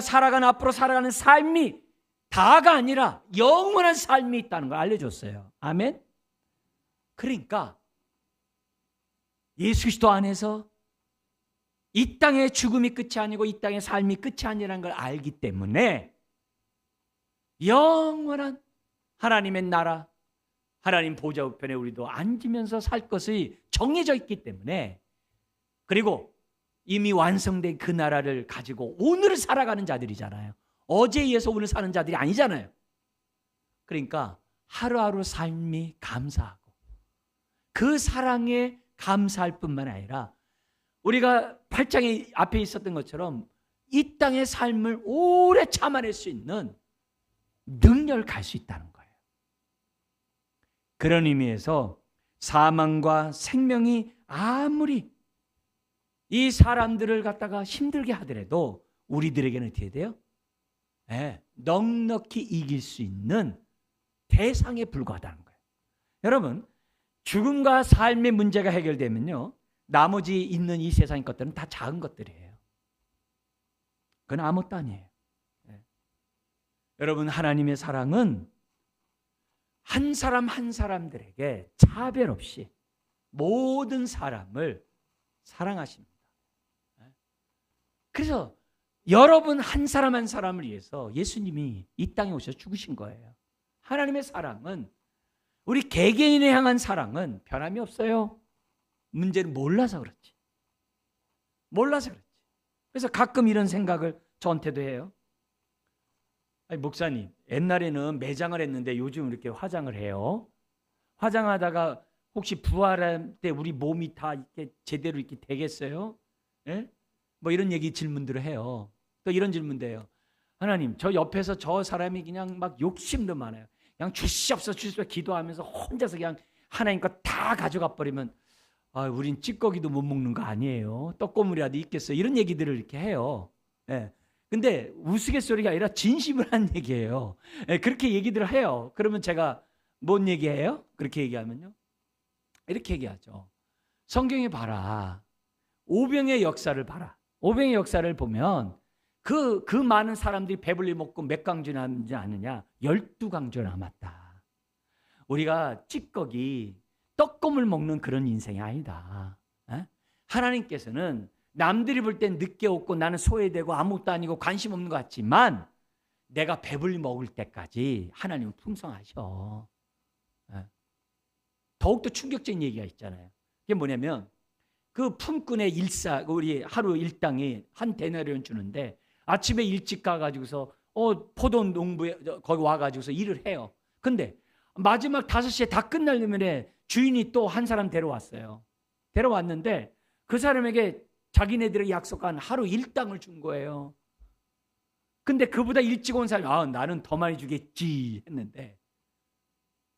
앞으로 살아가는 삶이 다가 아니라 영원한 삶이 있다는 걸 알려줬어요. 아멘. 그러니까 예수 그리스도 안에서 이 땅의 죽음이 끝이 아니고 이 땅의 삶이 끝이 아니라는 걸 알기 때문에 영원한 하나님의 나라, 하나님 보좌 우편에 우리도 앉으면서 살 것이 정해져 있기 때문에, 그리고 이미 완성된 그 나라를 가지고 오늘을 살아가는 자들이잖아요. 어제에 의해서 오늘 사는 자들이 아니잖아요. 그러니까 하루하루 삶이 감사하고 그 사랑에 감사할 뿐만 아니라 우리가 8장에 앞에 있었던 것처럼 이 땅의 삶을 오래 참아낼 수 있는 능력을 갈 수 있다는 거예요. 그런 의미에서 사망과 생명이 아무리 이 사람들을 갖다가 힘들게 하더라도 우리들에게는 어떻게 돼요? 넉넉히 이길 수 있는 대상에 불과하다는 거예요. 여러분, 죽음과 삶의 문제가 해결되면요, 나머지 있는 이 세상의 것들은 다 작은 것들이에요. 그건 아무것도 아니에요. 여러분, 하나님의 사랑은 한 사람 한 사람들에게 차별 없이 모든 사람을 사랑하십니다. 그래서 여러분 한 사람 한 사람을 위해서 예수님이 이 땅에 오셔서 죽으신 거예요. 하나님의 사랑은, 우리 개개인에 향한 사랑은 변함이 없어요. 문제는 몰라서 그렇지. 몰라서 그렇지. 그래서 가끔 이런 생각을 저한테도 해요. 아니, 목사님, 옛날에는 매장을 했는데 요즘 이렇게 화장을 해요. 화장하다가 혹시 부활할 때 우리 몸이 다 이렇게 제대로 이렇게 되겠어요? 예? 뭐 이런 질문들을 해요. 또 이런 질문도 해요. 하나님, 저 옆에서 저 사람이 그냥 막 욕심도 많아요. 그냥 주시옵소서 주시옵소서 기도하면서 혼자서 그냥 하나님 거 다 가져가 버리면, 우린 찌꺼기도 못 먹는 거 아니에요. 떡고물이라도 있겠어요. 이런 얘기들을 이렇게 해요. 예. 근데 우스갯소리가 아니라 진심을 한 얘기예요. 예, 그렇게 얘기들을 해요. 그러면 제가 뭔 얘기해요? 그렇게 얘기하면요, 이렇게 얘기하죠. 성경에 봐라. 오병의 역사를 봐라. 오병의 역사를 보면 그 많은 사람들이 배불리 먹고 몇 강주 남지 않느냐? 12강주 남았다. 우리가 찌꺼기, 떡고물 먹는 그런 인생이 아니다. 에? 하나님께서는 남들이 볼 땐 늦게 없고 나는 소외되고 아무것도 아니고 관심 없는 것 같지만 내가 배불리 먹을 때까지 하나님은 풍성하셔. 에? 더욱더 충격적인 얘기가 있잖아요. 그게 뭐냐면, 그 품꾼의 우리 하루 일당이 한 데나리온 주는데 아침에 일찍 가가지고서 포도 농부에 거기 와가지고서 일을 해요. 근데 마지막 5시에 다 끝나려면 주인이 또 한 사람 데려왔어요. 데려왔는데 그 사람에게 자기네들이 약속한 하루 일당을 준 거예요. 근데 그보다 일찍 온 사람이 나는 더 많이 주겠지 했는데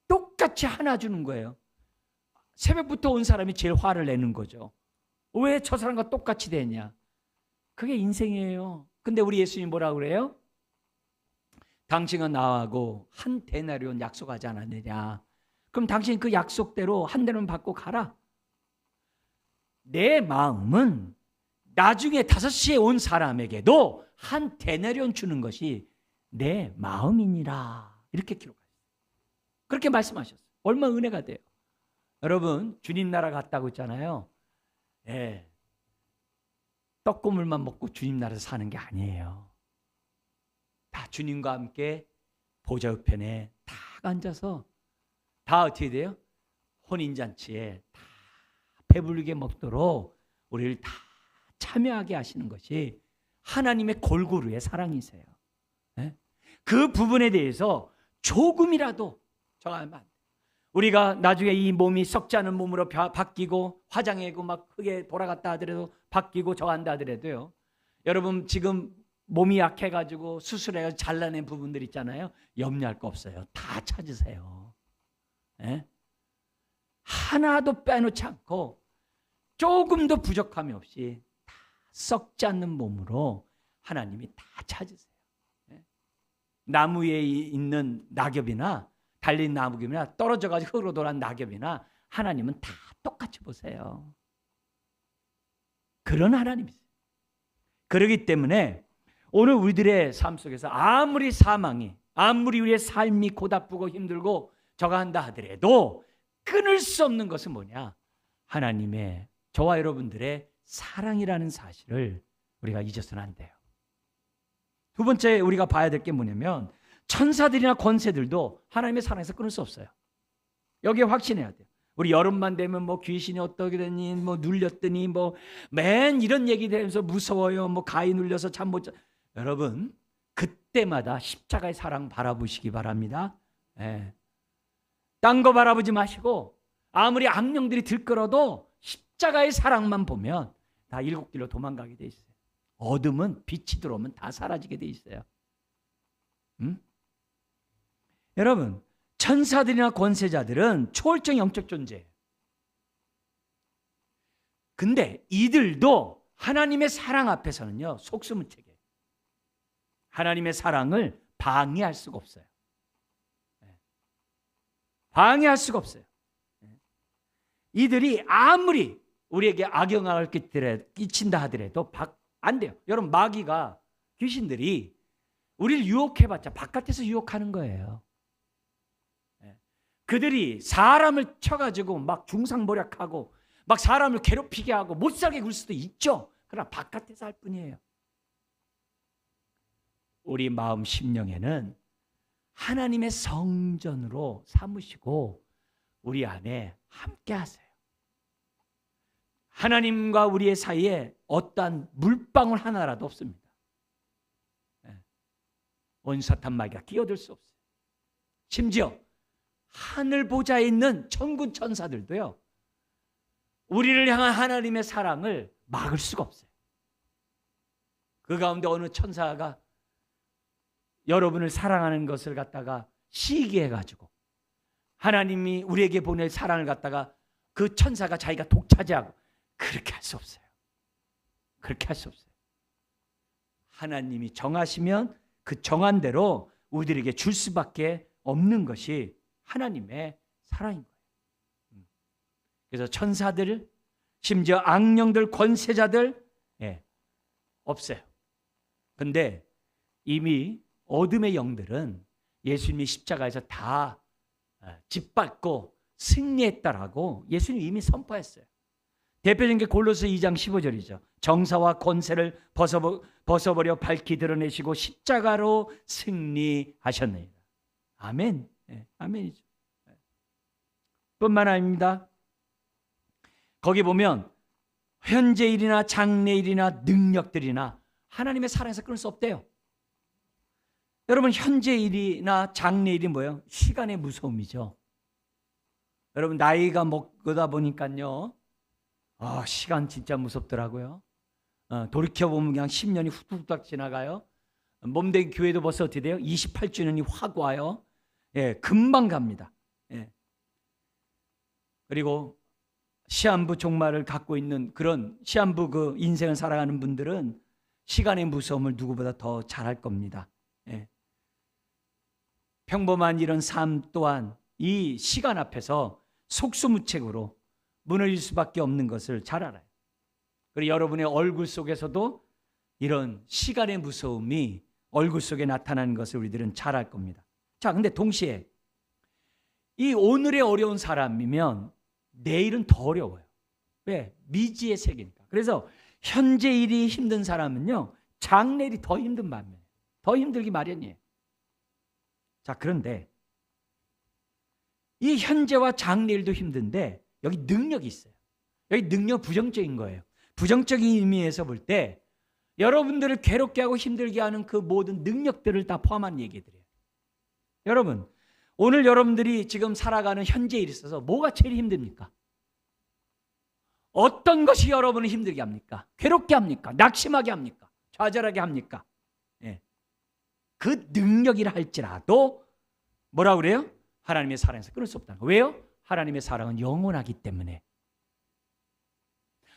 똑같이 하나 주는 거예요. 새벽부터 온 사람이 제일 화를 내는 거죠. 왜 저 사람과 똑같이 되냐? 그게 인생이에요. 근데 우리 예수님이 뭐라고 그래요? 당신은 나하고 한 데나리온 약속하지 않았느냐? 그럼 당신 그 약속대로 한 데나리온 받고 가라. 내 마음은 나중에 5시에 온 사람에게도 한 데나리온 주는 것이 내 마음이니라. 이렇게 기록하셨어요. 그렇게 말씀하셨어요. 얼마나 은혜가 돼요. 여러분, 주님 나라 갔다고 했잖아요. 예. 떡고물만 먹고 주님 나라에서 사는 게 아니에요. 다 주님과 함께 보좌 우편에 딱 앉아서 다 어떻게 돼요? 혼인잔치에 다 배부르게 먹도록 우리를 다 참여하게 하시는 것이 하나님의 골고루의 사랑이세요. 예? 그 부분에 대해서 조금이라도 정하면 안 돼요. 우리가 나중에 이 몸이 썩지 않은 몸으로 바뀌고 화장하고 막 크게 돌아갔다 하더라도 바뀌고 저한다 하더라도요, 여러분 지금 몸이 약해가지고 수술해서 잘라낸 부분들 있잖아요. 염려할 거 없어요. 다 찾으세요. 예? 하나도 빼놓지 않고 조금도 부족함이 없이 다 썩지 않는 몸으로 하나님이 다 찾으세요. 예? 나무 위에 있는 낙엽이나 달린 나무김이나 떨어져가지고 흙으로 돌아온 낙엽이나 하나님은 다 똑같이 보세요. 그런 하나님이세요. 그렇기 때문에 오늘 우리들의 삶 속에서 아무리 사망이, 아무리 우리의 삶이 고달프고 힘들고 저가한다 하더라도 끊을 수 없는 것은 뭐냐? 하나님의, 저와 여러분들의 사랑이라는 사실을 우리가 잊어서는 안 돼요. 두 번째 우리가 봐야 될 게 뭐냐면 천사들이나 권세들도 하나님의 사랑에서 끊을 수 없어요. 여기에 확신해야 돼요. 우리 여름만 되면 뭐 귀신이 어떻게 됐니, 뭐 눌렸더니 뭐 맨 이런 얘기 되면서 무서워요, 뭐 가위 눌려서 잠 못 자. 여러분 그때마다 십자가의 사랑 바라보시기 바랍니다. 예. 딴 거 바라보지 마시고 아무리 악령들이 들끓어도 십자가의 사랑만 보면 다 일곱 길로 도망가게 돼 있어요. 어둠은 빛이 들어오면 다 사라지게 돼 있어요. 여러분 천사들이나 권세자들은 초월적 영적 존재예요. 근데 이들도 하나님의 사랑 앞에서는요 속수무책이에요. 하나님의 사랑을 방해할 수가 없어요. 방해할 수가 없어요. 이들이 아무리 우리에게 악영향을 끼친다 하더라도 안 돼요. 여러분 마귀가, 귀신들이 우리를 유혹해봤자 바깥에서 유혹하는 거예요. 그들이 사람을 쳐가지고 막 중상모략하고 막 사람을 괴롭히게 하고 못살게 굴 수도 있죠. 그러나 바깥에서 할 뿐이에요. 우리 마음 심령에는 하나님의 성전으로 삼으시고 우리 안에 함께 하세요. 하나님과 우리의 사이에 어떠한 물방울 하나라도 없습니다. 원사탄 마귀가 끼어들 수 없어요. 심지어 하늘 보좌에 있는 천군 천사들도요 우리를 향한 하나님의 사랑을 막을 수가 없어요. 그 가운데 어느 천사가 여러분을 사랑하는 것을 갖다가 시기해가지고 하나님이 우리에게 보낼 사랑을 갖다가 그 천사가 자기가 독차지하고, 그렇게 할 수 없어요. 그렇게 할 수 없어요. 하나님이 정하시면 그 정한 대로 우리들에게 줄 수밖에 없는 것이 하나님의 사랑인 거예요. 그래서 천사들, 심지어 악령들, 권세자들 없어요. 근데 이미 어둠의 영들은 예수님이 십자가에서 다 짓밟고 승리했다라고 예수님이 이미 선포했어요. 대표적인 게 골로새 2장 15절이죠. 정사와 권세를 벗어버려 밝히 드러내시고 십자가로 승리하셨느니라. 아멘. 아멘이죠. 뿐만 아닙니다. 거기 보면 현재일이나 장래일이나 능력들이나 하나님의 사랑에서 끊을 수 없대요. 여러분 현재일이나 장래일이 뭐예요? 시간의 무서움이죠. 여러분 나이가 먹다 보니까요 시간 진짜 무섭더라고요. 돌이켜보면 그냥 10년이 후딱후딱 지나가요. 몸된 교회도 벌써 어떻게 돼요? 28주년이 확 와요. 금방 갑니다. 그리고 시한부 종말을 갖고 있는 그런 시한부 그 인생을 살아가는 분들은 시간의 무서움을 누구보다 더 잘할 겁니다. 평범한 이런 삶 또한 이 시간 앞에서 속수무책으로 무너질 수밖에 없는 것을 잘 알아요. 그리고 여러분의 얼굴 속에서도 이런 시간의 무서움이 얼굴 속에 나타나는 것을 우리들은 잘 알 겁니다. 자, 근데 동시에 이 오늘의 어려운 사람이면 내일은 더 어려워요. 왜? 미지의 세계니까. 그래서 현재 일이 힘든 사람은요 장래일이 더 힘든 반면에 더 힘들기 마련이에요. 자, 그런데 이 현재와 장래일도 힘든데 여기 능력이 있어요. 여기 능력 부정적인 거예요. 부정적인 의미에서 볼 때 여러분들을 괴롭게 하고 힘들게 하는 그 모든 능력들을 다 포함한 얘기들이에요. 여러분 오늘 여러분들이 지금 살아가는 현재 일에 있어서 뭐가 제일 힘듭니까? 어떤 것이 여러분을 힘들게 합니까? 괴롭게 합니까? 낙심하게 합니까? 좌절하게 합니까? 그 능력이라 할지라도 뭐라고 그래요? 하나님의 사랑에서 끊을 수 없다는 거예요. 왜요? 하나님의 사랑은 영원하기 때문에.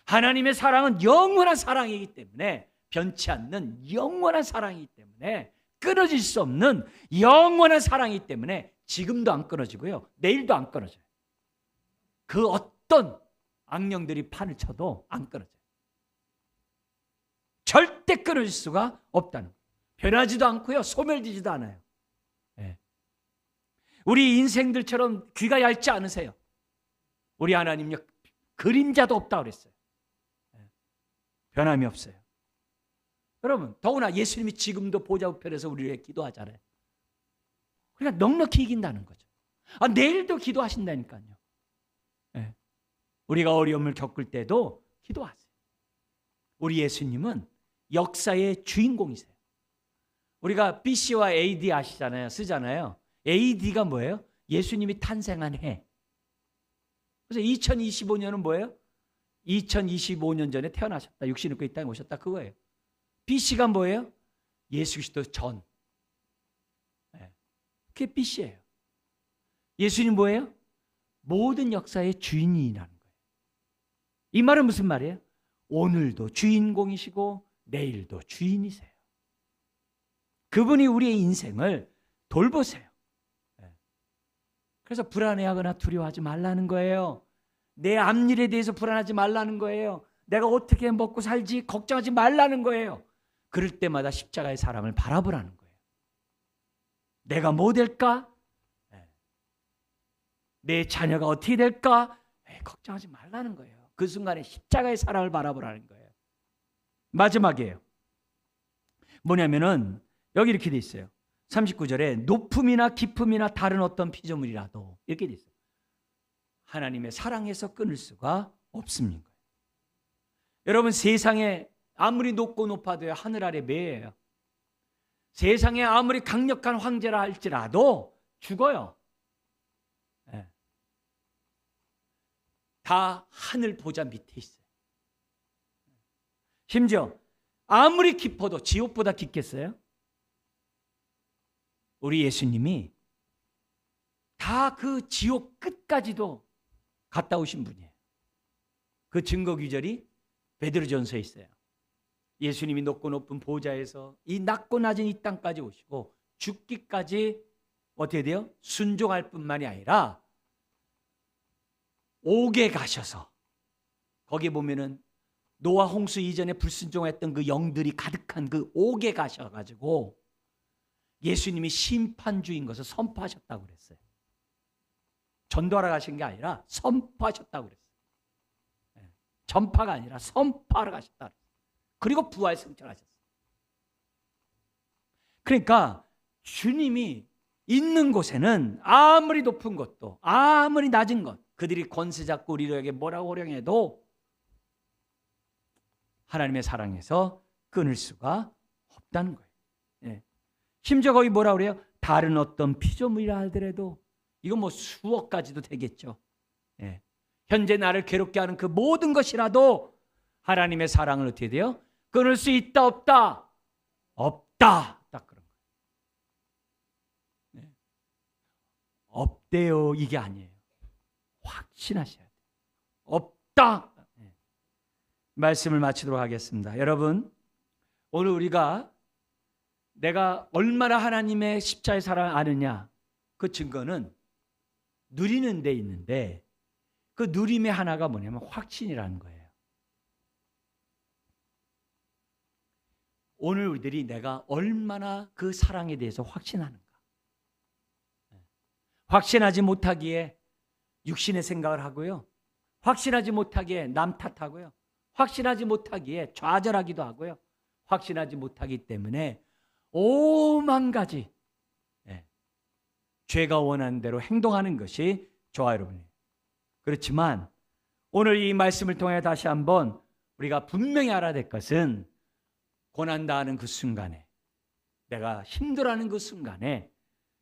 하나님의 사랑은 영원한 사랑이기 때문에, 변치 않는 영원한 사랑이기 때문에, 끊어질 수 없는 영원한 사랑이기 때문에 지금도 안 끊어지고요 내일도 안 끊어져요. 그 어떤 악령들이 판을 쳐도 안 끊어져요. 절대 끊어질 수가 없다는 거예요. 변하지도 않고요, 소멸되지도 않아요. 예. 우리 인생들처럼 귀가 얇지 않으세요. 우리 하나님요, 그림자도 없다 그랬어요. 예. 변함이 없어요. 여러분, 더구나 예수님이 지금도 보좌 우편에서 우리를 위해 기도하잖아요. 그러니까 넉넉히 이긴다는 거죠. 내일도 기도하신다니까요. 예. 우리가 어려움을 겪을 때도 기도하세요. 우리 예수님은 역사의 주인공이세요. 우리가 BC와 AD 아시잖아요. 쓰잖아요. AD가 뭐예요? 예수님이 탄생한 해. 그래서 2025년은 뭐예요? 2025년 전에 태어나셨다. 육신 입고 이 땅에 오셨다. 그거예요. BC가 뭐예요? 예수 그리스도 전. 네. 그게 BC예요. 예수님 뭐예요? 모든 역사의 주인이라는 거예요. 이 말은 무슨 말이에요? 오늘도 주인공이시고 내일도 주인이세요. 그분이 우리의 인생을 돌보세요. 네. 그래서 불안해하거나 두려워하지 말라는 거예요. 내 앞일에 대해서 불안하지 말라는 거예요. 내가 어떻게 먹고 살지 걱정하지 말라는 거예요. 그럴 때마다 십자가의 사랑을 바라보라는 거예요. 내가 뭐 될까? 내 자녀가 어떻게 될까? 걱정하지 말라는 거예요. 그 순간에 십자가의 사랑을 바라보라는 거예요. 마지막이에요. 뭐냐면은 여기 이렇게 돼 있어요. 39절에 높음이나 깊음이나 다른 어떤 피조물이라도 이렇게 돼 있어요. 하나님의 사랑에서 끊을 수가 없습니다. 여러분, 세상에 아무리 높고 높아도요, 하늘 아래 매예요. 세상에 아무리 강력한 황제라 할지라도 죽어요. 네. 다 하늘 보좌 밑에 있어요. 심지어 아무리 깊어도 지옥보다 깊겠어요? 우리 예수님이 다 그 지옥 끝까지도 갔다 오신 분이에요. 그 증거 규절이 베드로전서에 있어요. 예수님이 높고 높은 보좌에서 이 낮고 낮은 이 땅까지 오시고 죽기까지 어떻게 돼요? 순종할 뿐만이 아니라 옥에 가셔서, 거기 보면은 노아 홍수 이전에 불순종했던 그 영들이 가득한 그 옥에 가셔가지고 예수님이 심판주인 것을 선포하셨다고 그랬어요. 전도하러 가신 게 아니라 선포하셨다고 그랬어요. 전파가 아니라 선포하러 가셨다. 그리고 부활 승천하셨어요. 그러니까 주님이 있는 곳에는 아무리 높은 것도 아무리 낮은 것, 그들이 권세 잡고 우리에게 뭐라고 호령해도 하나님의 사랑에서 끊을 수가 없다는 거예요. 예. 심지어 거기 뭐라 그래요? 다른 어떤 피조물이라 하더라도, 이건 뭐 수억 가지도 되겠죠. 예. 현재 나를 괴롭게 하는 그 모든 것이라도 하나님의 사랑을 어떻게 돼요? 끊을 수 있다 없다? 없다. 딱 그런 거예요. 예. 없대요, 이게 아니에요. 확신하셔야 돼요. 없다. 예. 말씀을 마치도록 하겠습니다. 여러분, 오늘 우리가 내가 얼마나 하나님의 십자가의 사랑을 아느냐, 그 증거는 누리는 데 있는데, 그 누림의 하나가 뭐냐면 확신이라는 거예요. 오늘 우리들이 내가 얼마나 그 사랑에 대해서 확신하는가. 확신하지 못하기에 육신의 생각을 하고요, 확신하지 못하기에 남 탓하고요, 확신하지 못하기에 좌절하기도 하고요, 확신하지 못하기 때문에 오만 가지 죄가 원하는 대로 행동하는 것이 저와 여러분이에요. 그렇지만 오늘 이 말씀을 통해 다시 한번 우리가 분명히 알아야 될 것은, 고난당하는 그 순간에, 내가 힘들어하는 그 순간에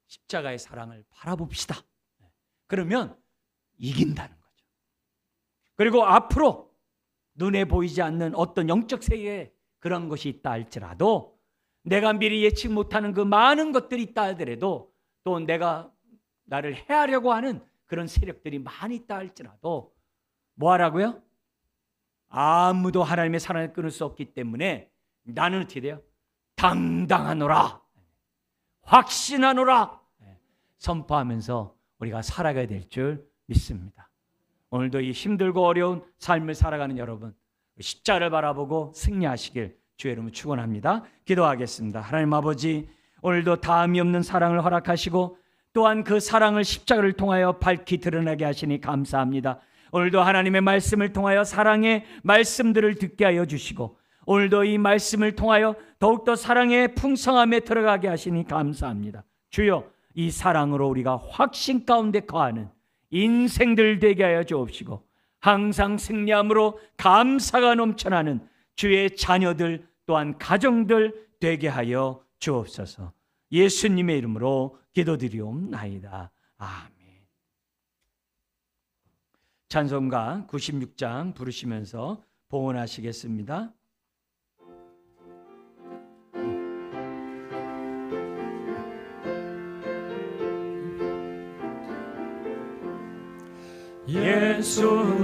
십자가의 사랑을 바라봅시다. 그러면 이긴다는 거죠. 그리고 앞으로 눈에 보이지 않는 어떤 영적 세계에 그런 것이 있다 할지라도, 내가 미리 예측 못하는 그 많은 것들이 있다 하더라도, 또 내가 나를 해하려고 하는 그런 세력들이 많이 있다 할지라도 뭐 하라고요? 아무도 하나님의 사랑을 끊을 수 없기 때문에 나는 어떻게 돼요? 당당하노라, 확신하노라 선포하면서 우리가 살아가야 될 줄 믿습니다. 오늘도 이 힘들고 어려운 삶을 살아가는 여러분, 십자가를 바라보고 승리하시길 주의 이름으로 축원합니다. 기도하겠습니다. 하나님 아버지, 오늘도 다함이 없는 사랑을 허락하시고 또한 그 사랑을 십자가를 통하여 밝히 드러나게 하시니 감사합니다. 오늘도 하나님의 말씀을 통하여 사랑의 말씀들을 듣게 하여 주시고 오늘도 이 말씀을 통하여 더욱더 사랑의 풍성함에 들어가게 하시니 감사합니다. 주여, 이 사랑으로 우리가 확신 가운데 거하는 인생들 되게 하여 주옵시고 항상 승리함으로 감사가 넘쳐나는 주의 자녀들 또한 가정들 되게 하여 주옵소서. 예수님의 이름으로 기도드리옵나이다. 아멘. 찬송가 96장 부르시면서 봉헌하시겠습니다. 예수